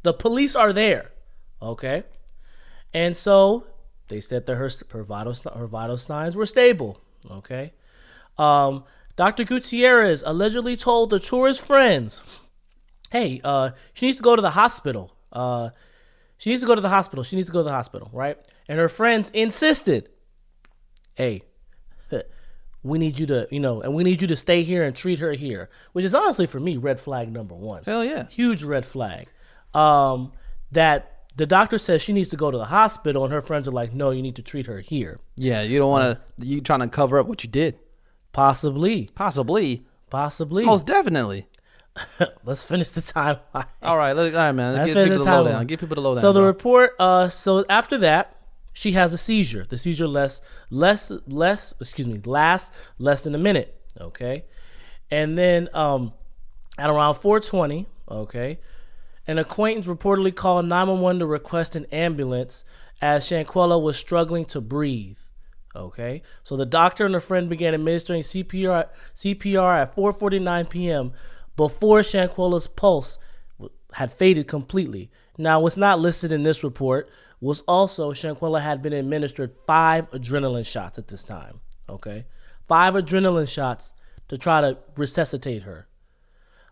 The police are there. Okay, and so they said that her vital signs were stable. Okay. Dr. Gutierrez allegedly told the tourist friends, hey, she needs to go to the hospital. She needs to go to the hospital, right? And her friends insisted, hey, we need you to, and we need you to stay here and treat her here, which is honestly for me, red flag number one. Hell yeah. Huge red flag. That the doctor says she needs to go to the hospital, and her friends are like, no, you need to treat her here. Yeah, you don't want to, you trying to cover up what you did. Possibly. Most definitely. Let's finish the timeline. All right, man. Let's give people the lowdown. Give people the lowdown. So the report. So after that, she has a seizure. The seizure lasts less than a minute. Okay, and then at around 4:20, okay, an acquaintance reportedly called 911 to request an ambulance as Shanquella was struggling to breathe. Okay, so the doctor and a friend began administering CPR at 4:49 p.m. before Shanquella's pulse had faded completely. Now, what's not listed in this report was also Shanquella had been administered 5 adrenaline shots at this time. Okay, 5 adrenaline shots to try to resuscitate her,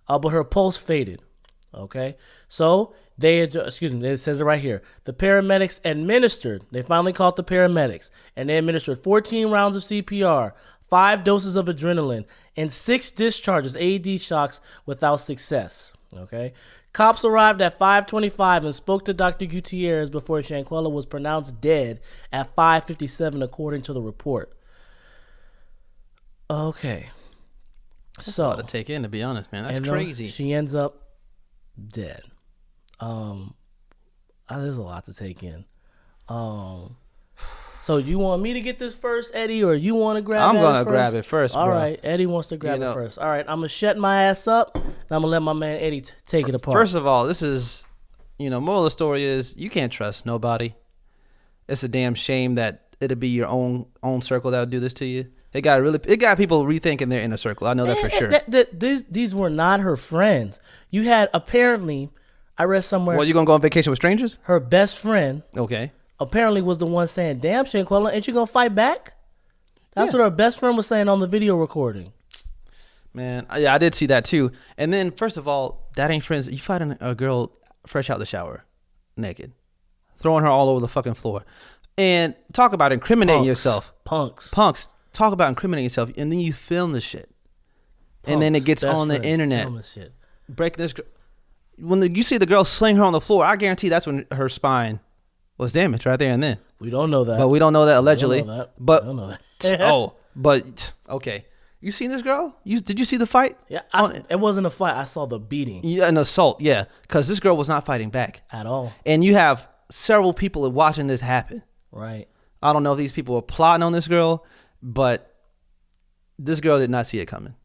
but her pulse faded. Okay, so it says it right here. The paramedics they finally called the paramedics, and they administered 14 rounds of CPR, 5 doses of adrenaline, and 6 discharges, AED shocks, without success. Okay, cops arrived at 5:25 and spoke to Dr. Gutierrez before Shanquella was pronounced dead at 5:57, according to the report. Okay, that's a lot to take in, to be honest, man. That's crazy. She ends up dead. There's a lot to take in. So you want me to get this first, Eddie, or you want to grab it first? I'm going to grab it first, bro. All right, Eddie wants to grab it first. All right, I'm going to shut my ass up, and I'm going to let my man Eddie take it apart. First of all, this is, moral of the story is you can't trust nobody. It's a damn shame that it'll be your own circle that would do this to you. It got people rethinking their inner circle. I know that for sure. These were not her friends. You had, apparently, I read somewhere. Well, you going to go on vacation with strangers? Her best friend. Okay. Apparently was the one saying, damn, Shanquella, ain't you gonna fight back? That's what her best friend was saying on the video recording. Man, yeah, I did see that too. And then, first of all, that ain't friends. You fighting a girl fresh out the shower, naked, throwing her all over the fucking floor. And talk about incriminating yourself. Punks. Talk about incriminating yourself, and then you film the shit. And then it gets on the internet. Film the shit. Breaking this girl. When you see the girl sling her on the floor, I guarantee that's when her spine was damaged right there and then. We don't know that. But we don't know that allegedly. We don't know that. But we don't know that. but okay. You seen this girl? Did you see the fight? Yeah, it wasn't a fight. I saw the beating. Yeah, an assault. Yeah, because this girl was not fighting back at all. And you have several people watching this happen. Right. I don't know if these people were plotting on this girl, but this girl did not see it coming.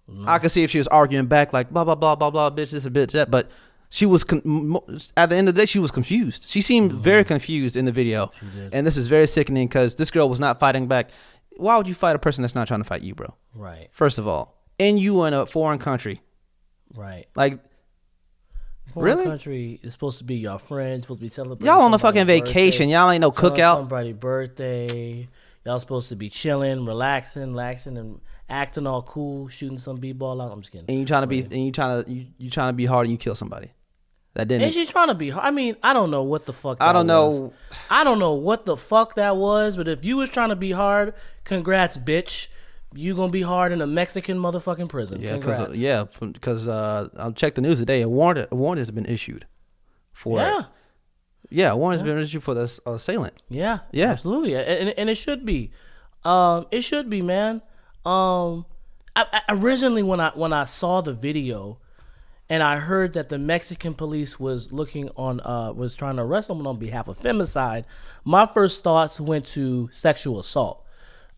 No. I could see if she was arguing back like blah blah blah blah blah, bitch this a bitch that, but. She was, at the end of the day, she was confused. She seemed very confused in the video. She did. And this is very sickening because this girl was not fighting back. Why would you fight a person that's not trying to fight you, bro? Right. First of all. And you in a foreign country. Right. Like, foreign really? Country is supposed to be your friends, supposed to be celebrating. Y'all on a fucking vacation. Y'all ain't no cookout. Somebody's birthday. Y'all supposed to be chilling, relaxing, and acting all cool, shooting some b-ball out. I'm just kidding. And you trying to be hard and you kill somebody. That didn't. And she's trying to be. I mean, I don't know what the fuck. I don't know what the fuck that was. But if you was trying to be hard, congrats, bitch. you gonna be hard in a Mexican motherfucking prison. Yeah, Congrats. because I'll check the news today. A warrant has been issued for a warrant has been issued for this assailant. Yeah, Yeah, absolutely, and it should be. It should be, man. I originally when I saw the video, and I heard that the Mexican police was was trying to arrest someone on behalf of femicide, my first thoughts went to sexual assault.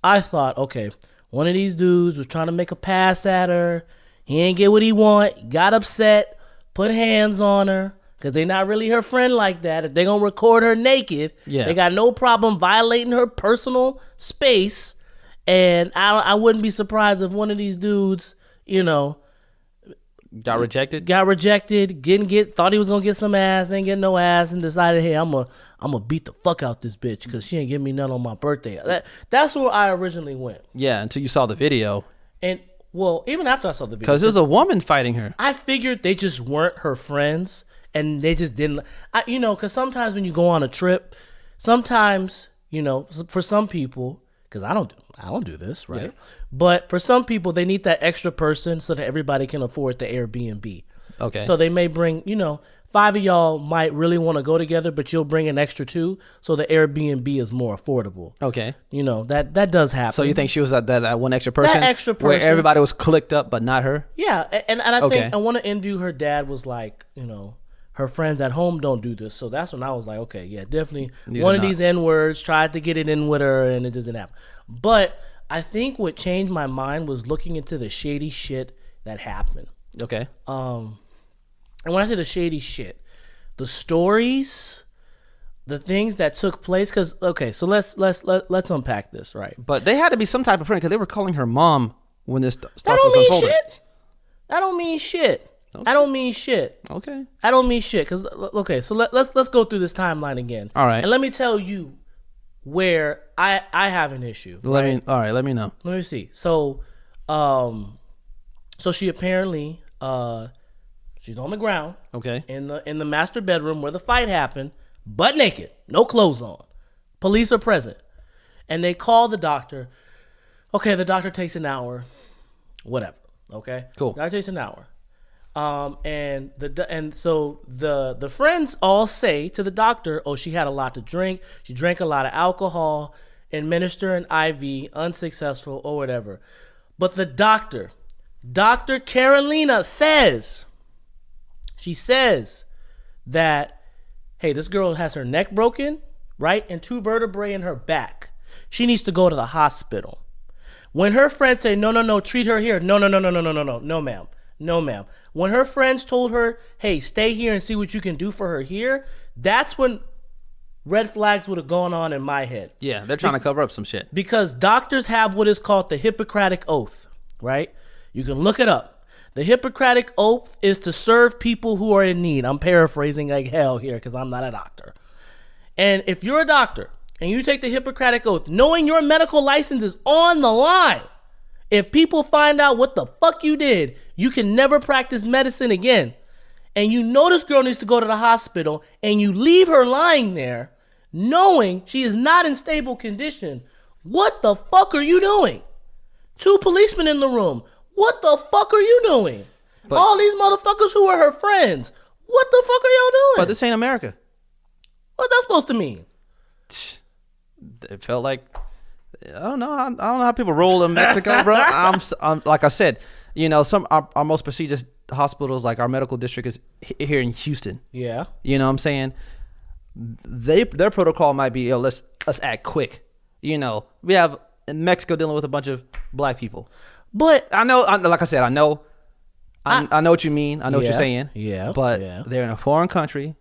I thought, okay, one of these dudes was trying to make a pass at her. He didn't get what he want. Got upset. Put hands on her. Because they not really her friend like that. If they going to record her naked, they got no problem violating her personal space. And I wouldn't be surprised if one of these dudes, got rejected. Thought he was going to get some ass, ain't get no ass, and decided, hey, I'm gonna beat the fuck out this bitch because she ain't give me none on my birthday. That's where I originally went. Yeah, until you saw the video. And, well, even after I saw the video. Because there's a woman fighting her. I figured they just weren't her friends. And they just didn't, because sometimes when you go on a trip, sometimes, for some people, because I don't do this, right? Yeah. But for some people, they need that extra person so that everybody can afford the Airbnb. Okay. So they may bring, 5 of y'all might really want to go together, but you'll bring an extra 2, so the Airbnb is more affordable. Okay. That does happen. So you think she was that one extra person? That extra person. Where everybody was clicked up, but not her? Yeah, and I think I want to interview her dad was like, her friends at home don't do this. So that's when I was like, okay, yeah, definitely one of these N-words tried to get it in with her and it just didn't happen. But I think what changed my mind was looking into the shady shit that happened. Okay. And when I say the shady shit, the stories, the things that took place, because, okay, so let's unpack this, right? But they had to be some type of friend because they were calling her mom when this stuff was unfolding. That don't mean shit. Okay. I don't mean shit. Okay. I don't mean shit. Cause so let's go through this timeline again. All right. And let me tell you where I have an issue. Let me know. Let me see. So she apparently she's on the ground. Okay. In the master bedroom where the fight happened, butt naked, no clothes on. Police are present, and they call the doctor. Okay, the doctor takes an hour. Whatever. Okay. Cool. Doctor takes an hour. So the friends all say to the doctor, oh, she had a lot to drink. She drank a lot of alcohol, administer an IV, unsuccessful or whatever. But the Dr. Carolina says that, hey, this girl has her neck broken, right? And 2 vertebrae in her back. She needs to go to the hospital. When her friends say, no, treat her here. No, ma'am. No, ma'am. When her friends told her, hey, stay here and see what you can do for her here, that's when red flags would have gone on in my head. Yeah, they're trying to cover up some shit. Because doctors have what is called the Hippocratic Oath, right? You can look it up. The Hippocratic Oath is to serve people who are in need. I'm paraphrasing like hell here because I'm not a doctor. And if you're a doctor and you take the Hippocratic Oath, knowing your medical license is on the line, if people find out what the fuck you did, you can never practice medicine again. And you know this girl needs to go to the hospital and you leave her lying there knowing she is not in stable condition. What the fuck are you doing? 2 policemen in the room. What the fuck are you doing? But all these motherfuckers who are her friends. What the fuck are y'all doing? But this ain't America. What's that supposed to mean? It felt like, I don't know how people roll in Mexico, bro. I'm like I said, some our most prestigious hospitals, like our medical district, is here in Houston. Yeah, you know what I'm saying. Their protocol might be, let's act quick. We have in Mexico dealing with a bunch of black people, but I know what you mean. I know what you're saying. Yeah, but they're in a foreign country.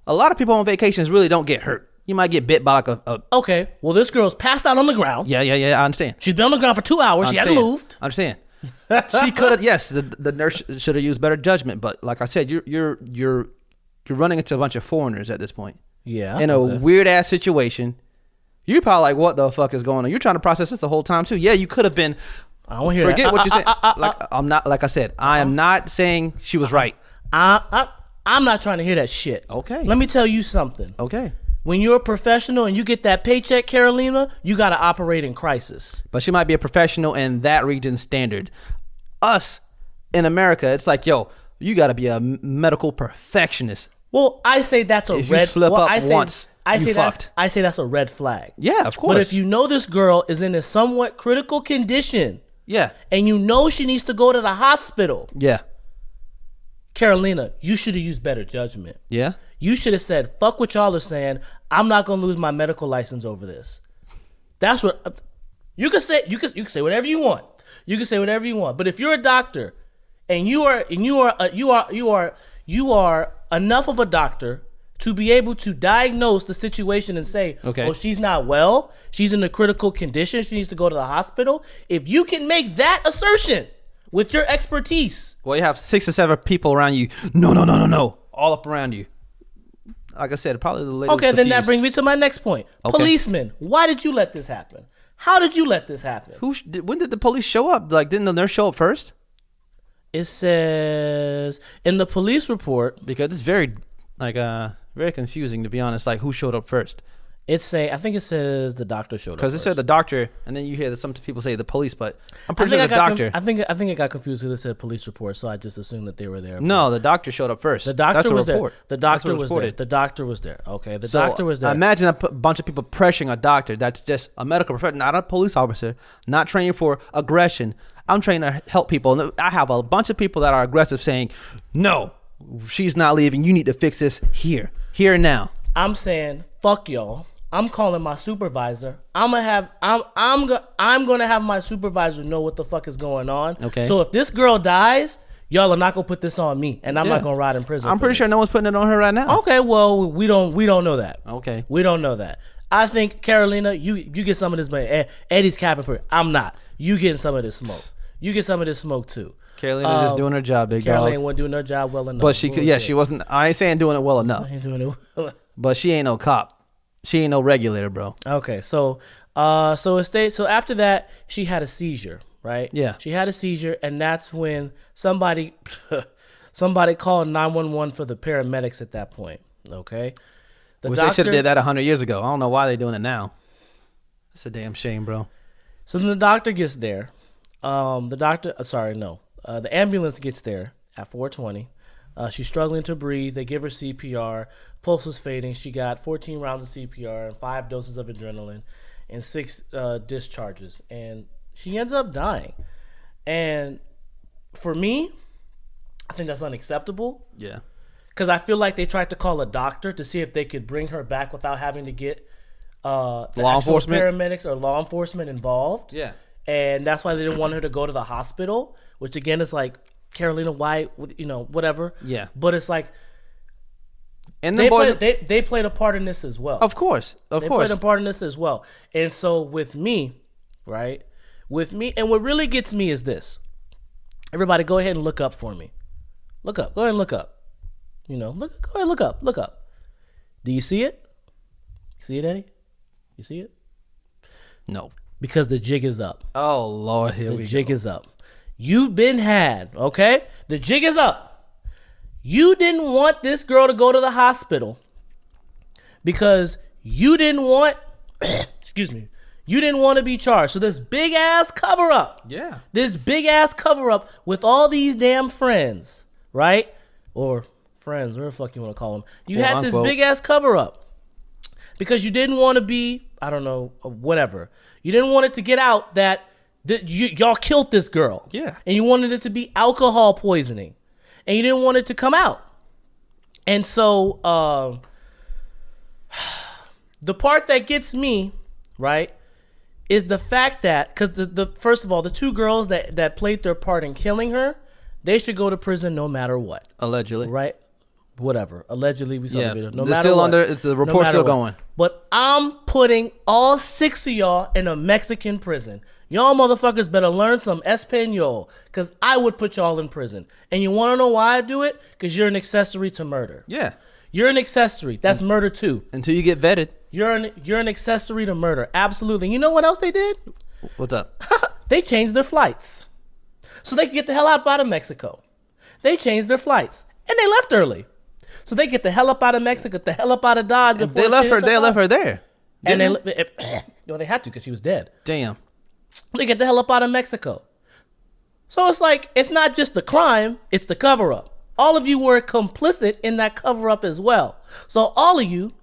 A lot of people on vacations really don't get hurt. You might get bit by like a... Okay, well, this girl's passed out on the ground. Yeah, I understand. She's been on the ground for 2 hours. She hasn't moved. I understand. She could have, yes, the nurse should have used better judgment. But like I said, you're running into a bunch of foreigners at this point. Yeah. In a weird-ass situation. You're probably like, what the fuck is going on? You're trying to process this the whole time, too. Yeah, you could have been... I don't hear Forget what you said. I'm not, like I said, I am not saying she was right. I'm not trying to hear that shit. Okay. Let me tell you something. Okay. when you're a professional and you get that paycheck, Carolina, you got to operate in crisis. But she might be a professional in that region standard. Us in America, it's like, yo, you got to be a medical perfectionist. Well, I say that's a if red. You slip well, up I say, once, I you say that's. fucked. I say that's a red flag. Yeah, of course. But if you know this girl is in a somewhat critical condition, yeah, and you know she needs to go to the hospital, yeah, Carolina, you should have used better judgment. yeah. You should have said, "Fuck what y'all are saying. I'm not gonna lose my medical license over this." That's what you can say. You can say whatever you want. You can say whatever you want. But if you're a doctor, and you are enough of a doctor to be able to diagnose the situation and say, okay, "Oh, she's not well. She's in a critical condition. She needs to go to the hospital." If you can make that assertion with your expertise, well, you have 6 or 7 people around you. No, all up around you. Like I said, probably the lady. okay, then that brings me to my next point. Okay. Policemen, why did you let this happen? How did you let this happen? When did the police show up? Like, didn't the nurse show up first? It says in the police report, Because it's very confusing, to be honest. Like, who showed up first? I think it says the doctor showed up. Because it said the doctor, and then you hear that some people say the police, but I'm I pretty think sure the doctor. I think it got confused because it said police report, so I just assumed that they were there. No, the doctor showed up first. The doctor That's a was report. there. The doctor That's what was there. reported. The doctor was there. Okay, the So, doctor was there. Imagine a bunch of people pressuring a doctor that's just a medical professional, not a police officer, not trained for aggression. I'm trained to help people. And I have a bunch of people that are aggressive saying, no, she's not leaving. You need to fix this here and now. I'm saying, fuck y'all. I'm calling my supervisor. I'm gonna have my supervisor know what the fuck is going on. Okay. So if this girl dies, y'all are not gonna put this on me, and I'm not gonna rot in prison. I'm pretty sure no one's putting it on her right now. Okay, well we don't know that. Okay. We don't know that. I think Carolina, you get some of this money. Eddie's capping for it. I'm not. You getting some of this smoke. You get some of this smoke too. Carolina's just doing her job, big Carolina dog. wasn't doing her job well enough. But she wasn't. I ain't saying doing it well enough. Ain't doing it well. But she ain't no cop. She ain't no regulator, bro. Okay, so after that, she had a seizure, right? Yeah. She had a seizure, and that's when somebody called 911 for the paramedics at that point. Okay. They should have did that 100 years ago. I don't know why they're doing it now. It's a damn shame, bro. So then the doctor gets there. The ambulance gets there at 4:20. She's struggling to breathe. They give her CPR. Pulse was fading. She got 14 rounds of CPR and 5 doses of adrenaline and 6 discharges. And she ends up dying. And for me, I think that's unacceptable. Yeah. Because I feel like they tried to call a doctor to see if they could bring her back without having to get law enforcement paramedics or law enforcement involved. Yeah. And that's why they didn't want her to go to the hospital, which again is like, Carolina, why, whatever. Yeah. But it's like, and they played a part in this as well. Of course. They played a part in this as well. And so with me, right? And what really gets me is this. Everybody go ahead and look up for me. Look up. Go ahead and look up. Go ahead and look up. Look up. Do you see it? You see it, Eddie? You see it? No. Because the jig is up. Oh, Lord, here we go. The jig is up. You've been had, okay? The jig is up. You didn't want this girl to go to the hospital because you didn't want, excuse me, you didn't want to be charged. So this big ass cover up. Yeah. This big ass cover up with all these damn friends, right? Or friends, whatever the fuck you want to call them. You had this big ass cover up because you didn't want to be, I don't know, whatever. You didn't want it to get out that y'all killed this girl. Yeah. And you wanted it to be alcohol poisoning. And you didn't want it to come out. And so the part that gets me, right, is the fact that, because the first of all, the 2 girls that played their part in killing her, they should go to prison no matter what. Allegedly. Right? Whatever. Allegedly, we saw the video. No They're matter still what. it's the report's still going. But I'm putting all 6 of y'all in a Mexican prison. Y'all motherfuckers better learn some Espanol, because I would put y'all in prison. And you want to know why I do it? Because you're an accessory to murder. Yeah. You're an accessory. That's murder too. Until you get vetted. You're an accessory to murder. Absolutely. You know what else they did? What's up? They changed their flights so they could get the hell out of Mexico. They changed their flights and they left early. So they get the hell up out of Mexico, get the hell up out of Dodge. And they left her there. And they had to because she was dead. Damn. They get the hell up out of Mexico. So it's like, it's not just the crime, it's the cover-up. All of you were complicit in that cover-up as well. So all of you,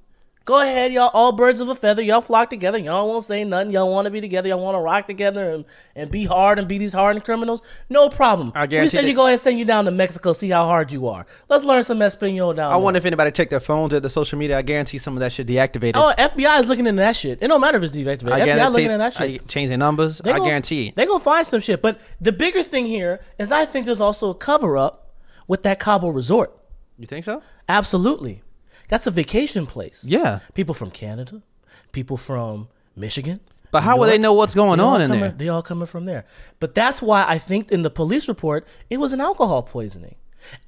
go ahead, y'all, all birds of a feather, y'all flock together, y'all won't say nothing, y'all want to be together, y'all want to rock together and be hard and be these hardened criminals. No problem. We said you go ahead and send you down to Mexico, see how hard you are. Let's learn some Espanol down there. I wonder if anybody checked their phones or the social media. I guarantee some of that shit deactivated. Oh, FBI is looking into that shit. It don't matter if it's deactivated. FBI looking into that shit. Change their numbers. I guarantee. They're going to find some shit. But the bigger thing here is I think there's also a cover-up with that Cabo Resort. You think so? Absolutely. That's a vacation place. Yeah. People from Canada, people from Michigan. But how will they know what's going on in there? They all coming from there. But that's why I think in the police report, it was an alcohol poisoning.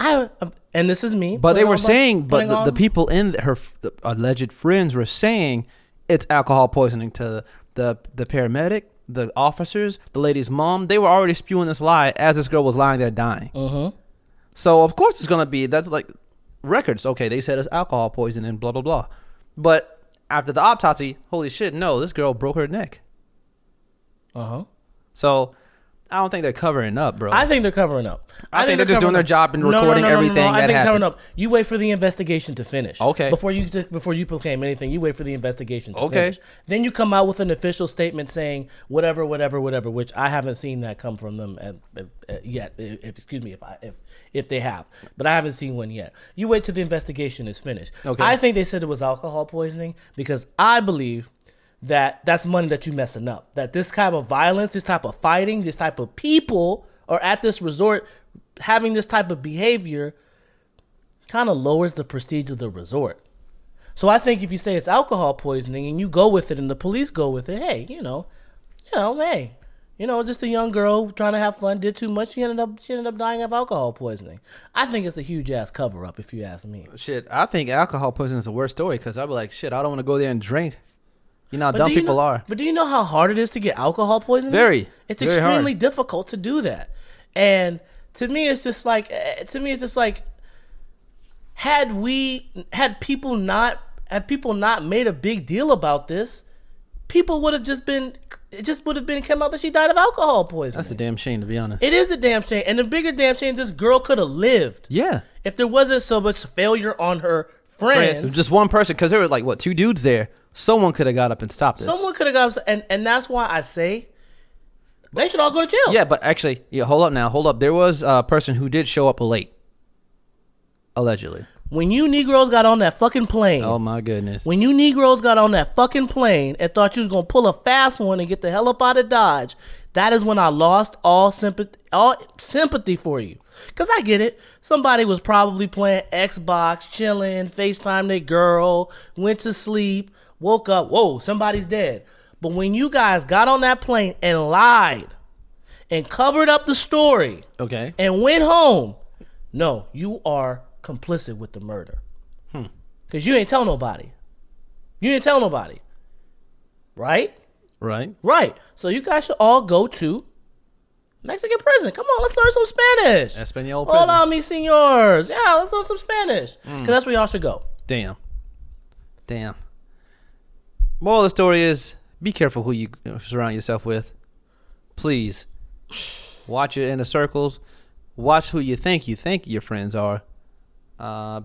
And this is me. But they were saying, the people in her alleged friends were saying it's alcohol poisoning to the paramedic, the officers, the lady's mom. They were already spewing this lie as this girl was lying there dying. Mm-hmm. So, of course, it's going to be, that's like records. Okay, they said it's alcohol poisoning, blah, blah, blah. But after the autopsy, holy shit, no, this girl broke her neck. Uh-huh. So, I don't think they're covering up, bro. I think they're covering up. I think they're just doing their job and recording everything that happened. I think covering up. You wait for the investigation to finish. Okay. Before you proclaim anything, you wait for the investigation to finish. Then you come out with an official statement saying whatever, which I haven't seen that come from them yet. If they have, but I haven't seen one yet. You wait till the investigation is finished. Okay. I think they said it was alcohol poisoning because I believe that's money that you're messing up. That this type of violence, this type of fighting, this type of people are at this resort having this type of behavior kind of lowers the prestige of the resort. So I think if you say it's alcohol poisoning and you go with it and the police go with it, hey, just a young girl trying to have fun, did too much. She ended up dying of alcohol poisoning. I think it's a huge ass cover up if you ask me. Shit, I think alcohol poisoning is the worst story because I'd be like, shit, I don't want to go there and drink. You know how dumb people are. But do you know how hard it is to get alcohol poisoning? Very. It's extremely difficult to do that. And to me, it's just like, had people not made a big deal about this, people would have come out that she died of alcohol poisoning. That's a damn shame, to be honest. It is a damn shame. And the bigger damn shame, this girl could have lived. Yeah. If there wasn't so much failure on her friends. Just one person, because there were like, two dudes there. Someone could have got up and stopped this. Someone could have got up, and that's why I say they should all go to jail. Yeah, but actually, hold up. There was a person who did show up late, allegedly. When you Negroes got on that fucking plane. Oh, my goodness. When you Negroes got on that fucking plane and thought you was going to pull a fast one and get the hell up out of Dodge, that is when I lost all sympathy for you. Because I get it. Somebody was probably playing Xbox, chilling, FaceTime their girl, went to sleep, woke up, whoa, somebody's dead. But when you guys got on that plane and lied and covered up the story and went home, no, you are complicit with the murder. Because you ain't tell nobody. Right? Right. So you guys should all go to Mexican prison. Come on, let's learn some Spanish. Espanol prison. Hola, mis señores. Yeah, let's learn some Spanish. Because that's where y'all should go. Damn. Moral of the story is, be careful who you surround yourself with. Please. Watch your inner circles. Watch who you think your friends are. Because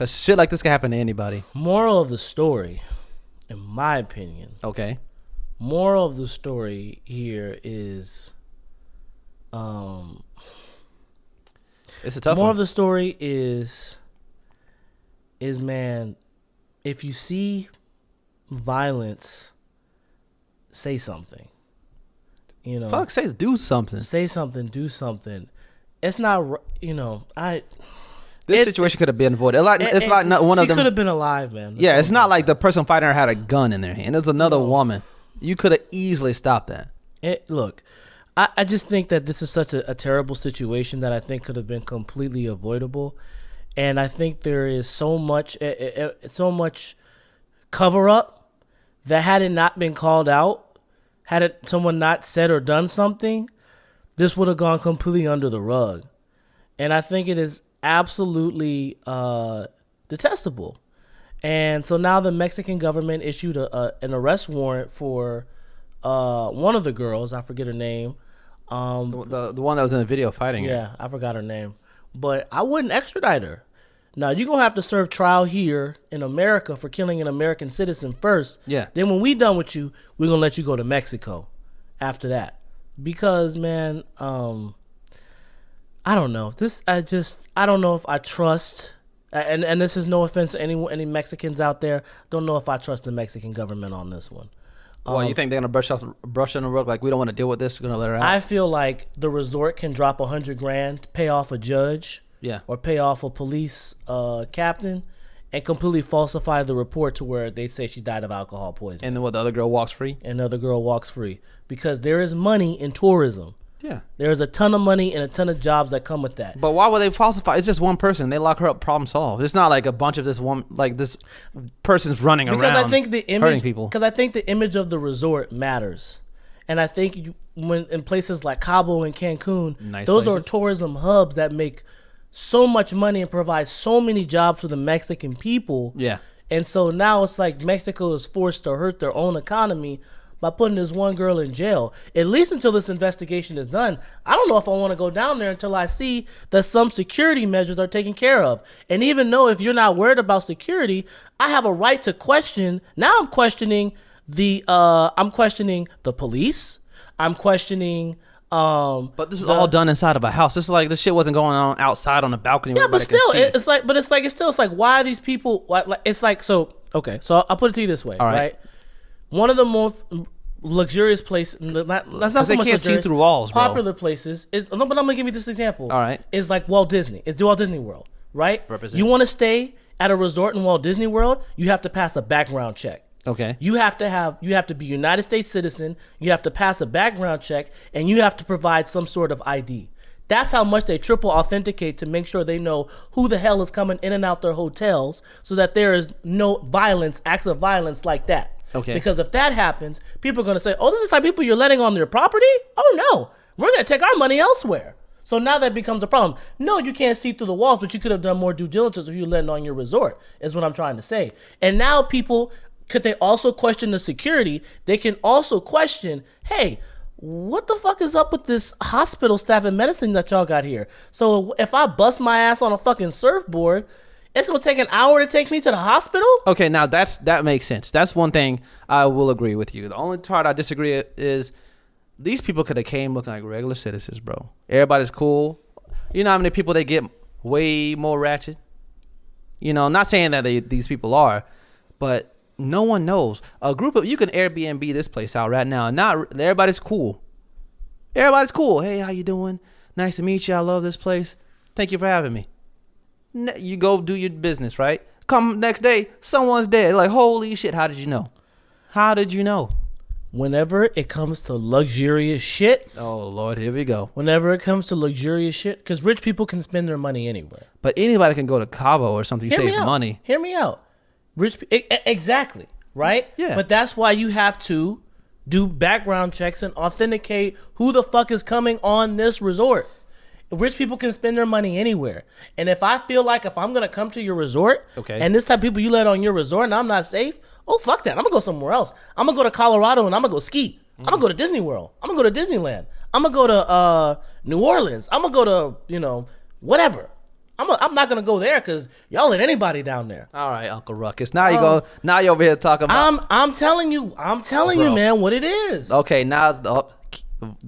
shit like this can happen to anybody. Moral of the story, in my opinion. Okay. Moral of the story here is, it's a tough one. Moral of the story is man, if you see violence, say something. Do something. Say something, do something. It's not, This situation could have been avoided. It's like not one of them. She could have been alive, man. Yeah, it's not like the person fighting her had a gun in their hand. It's another woman. You could have easily stopped that. Look, I just think that this is such a terrible situation that I think could have been completely avoidable. And I think there is so much cover up that had it not been called out, someone not said or done something, this would have gone completely under the rug. And I think it is absolutely detestable. And so now the Mexican government issued an arrest warrant for one of the girls. I forget her name. The one that was in the video fighting her. Yeah, I forgot her name. But I wouldn't extradite her. Now, you're going to have to serve trial here in America for killing an American citizen first. Yeah. Then when we done with you, we're going to let you go to Mexico after that. Because, man, I don't know. I don't know if I trust, and this is no offense to any Mexicans out there, don't know if I trust the Mexican government on this one. Well, you think they're gonna brush on the rug like we don't want to deal with this? We're gonna let her out. I feel like the resort can drop $100,000, pay off a judge, or pay off a police captain, and completely falsify the report to where they say she died of alcohol poisoning. And then the other girl walks free. And the other girl walks free because there is money in tourism. Yeah, there's a ton of money and a ton of jobs that come with that. But why would they falsify? It's just one person. They lock her up. Problem solved. It's not like a bunch of this person's running around. I think the image, hurting people. Because I think the image of the resort matters, and I think when in places like Cabo and Cancun, those are tourism hubs that make so much money and provide so many jobs for the Mexican people. Yeah, and so now it's like Mexico is forced to hurt their own economy by putting this one girl in jail, at least until this investigation is done. I don't know if I want to go down there until I see that some security measures are taken care of. And even though if you're not worried about security, I have a right to question. Now I'm questioning the police. I'm questioning. But this is all done inside of a house. It's like this shit wasn't going on outside on the balcony. Yeah, but still, it's like, why are these people? It's like, so okay. So I'll put it to you this way, right? One of the most luxurious places, not so much luxurious, see through walls, bro. Popular places is, no, but I'm gonna give you this example. All right, is like Walt Disney. It's Walt Disney World, right? Represent. You want to stay at a resort in Walt Disney World, you have to pass a background check. Okay. You have to be a United States citizen. You have to pass a background check, and you have to provide some sort of ID. That's how much they triple authenticate to make sure they know who the hell is coming in and out their hotels, so that there is no acts of violence like that. Okay. Because if that happens, people are going to say, oh, this is the type of people you're letting on their property? Oh, no. We're going to take our money elsewhere. So now that becomes a problem. No, you can't see through the walls, but you could have done more due diligence if you're letting on your resort, is what I'm trying to say. And now people, could they also question the security? They can also question, hey, what the fuck is up with this hospital staff and medicine that y'all got here? So if I bust my ass on a fucking surfboard, it's going to take an hour to take me to the hospital? Okay, now that makes sense. That's one thing I will agree with you. The only part I disagree is these people could have came looking like regular citizens, bro. Everybody's cool. You know how many people they get way more ratchet? You know, not saying that these people are, but no one knows. A group of, you can Airbnb this place out right now. Not everybody's cool. Everybody's cool. Hey, how you doing? Nice to meet you. I love this place. Thank you for having me. You go do your business, right? Come next day, someone's dead. Like, holy shit, how did you know? How did you know? Whenever it comes to luxurious shit. Oh, Lord, here we go. Whenever it comes to luxurious shit, because rich people can spend their money anywhere. But anybody can go to Cabo or something. You save money. Hear me out. Exactly, right? Yeah. But that's why you have to do background checks and authenticate who the fuck is coming on this resort. Rich people can spend their money anywhere. And if I feel like if I'm going to come to your resort, and this type of people you let on your resort and I'm not safe, oh, fuck that. I'm going to go somewhere else. I'm going to go to Colorado and I'm going to go ski. I'm going to go to Disney World. I'm going to go to Disneyland. I'm going to go to New Orleans. I'm going to go to, whatever. I'm not going to go there because y'all let anybody down there. All right, Uncle Ruckus. Now you're over here talking about. I'm telling you, man, what it is. Okay, now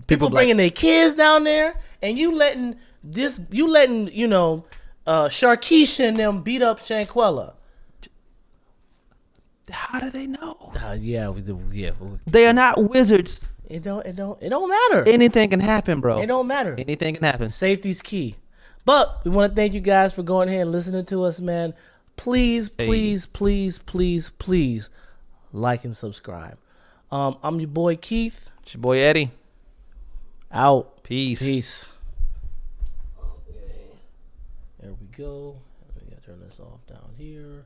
people bringing their kids down there. And you letting Sharkeisha and them beat up Shanquella. How do they know? Yeah. They are not wizards. It don't matter. Anything can happen, bro. It don't matter. Anything can happen. Safety's key. But we want to thank you guys for going ahead and listening to us, man. Please like and subscribe. I'm your boy Keith. It's your boy Eddie. Out. Peace. Okay. There we go. We gotta turn this off down here.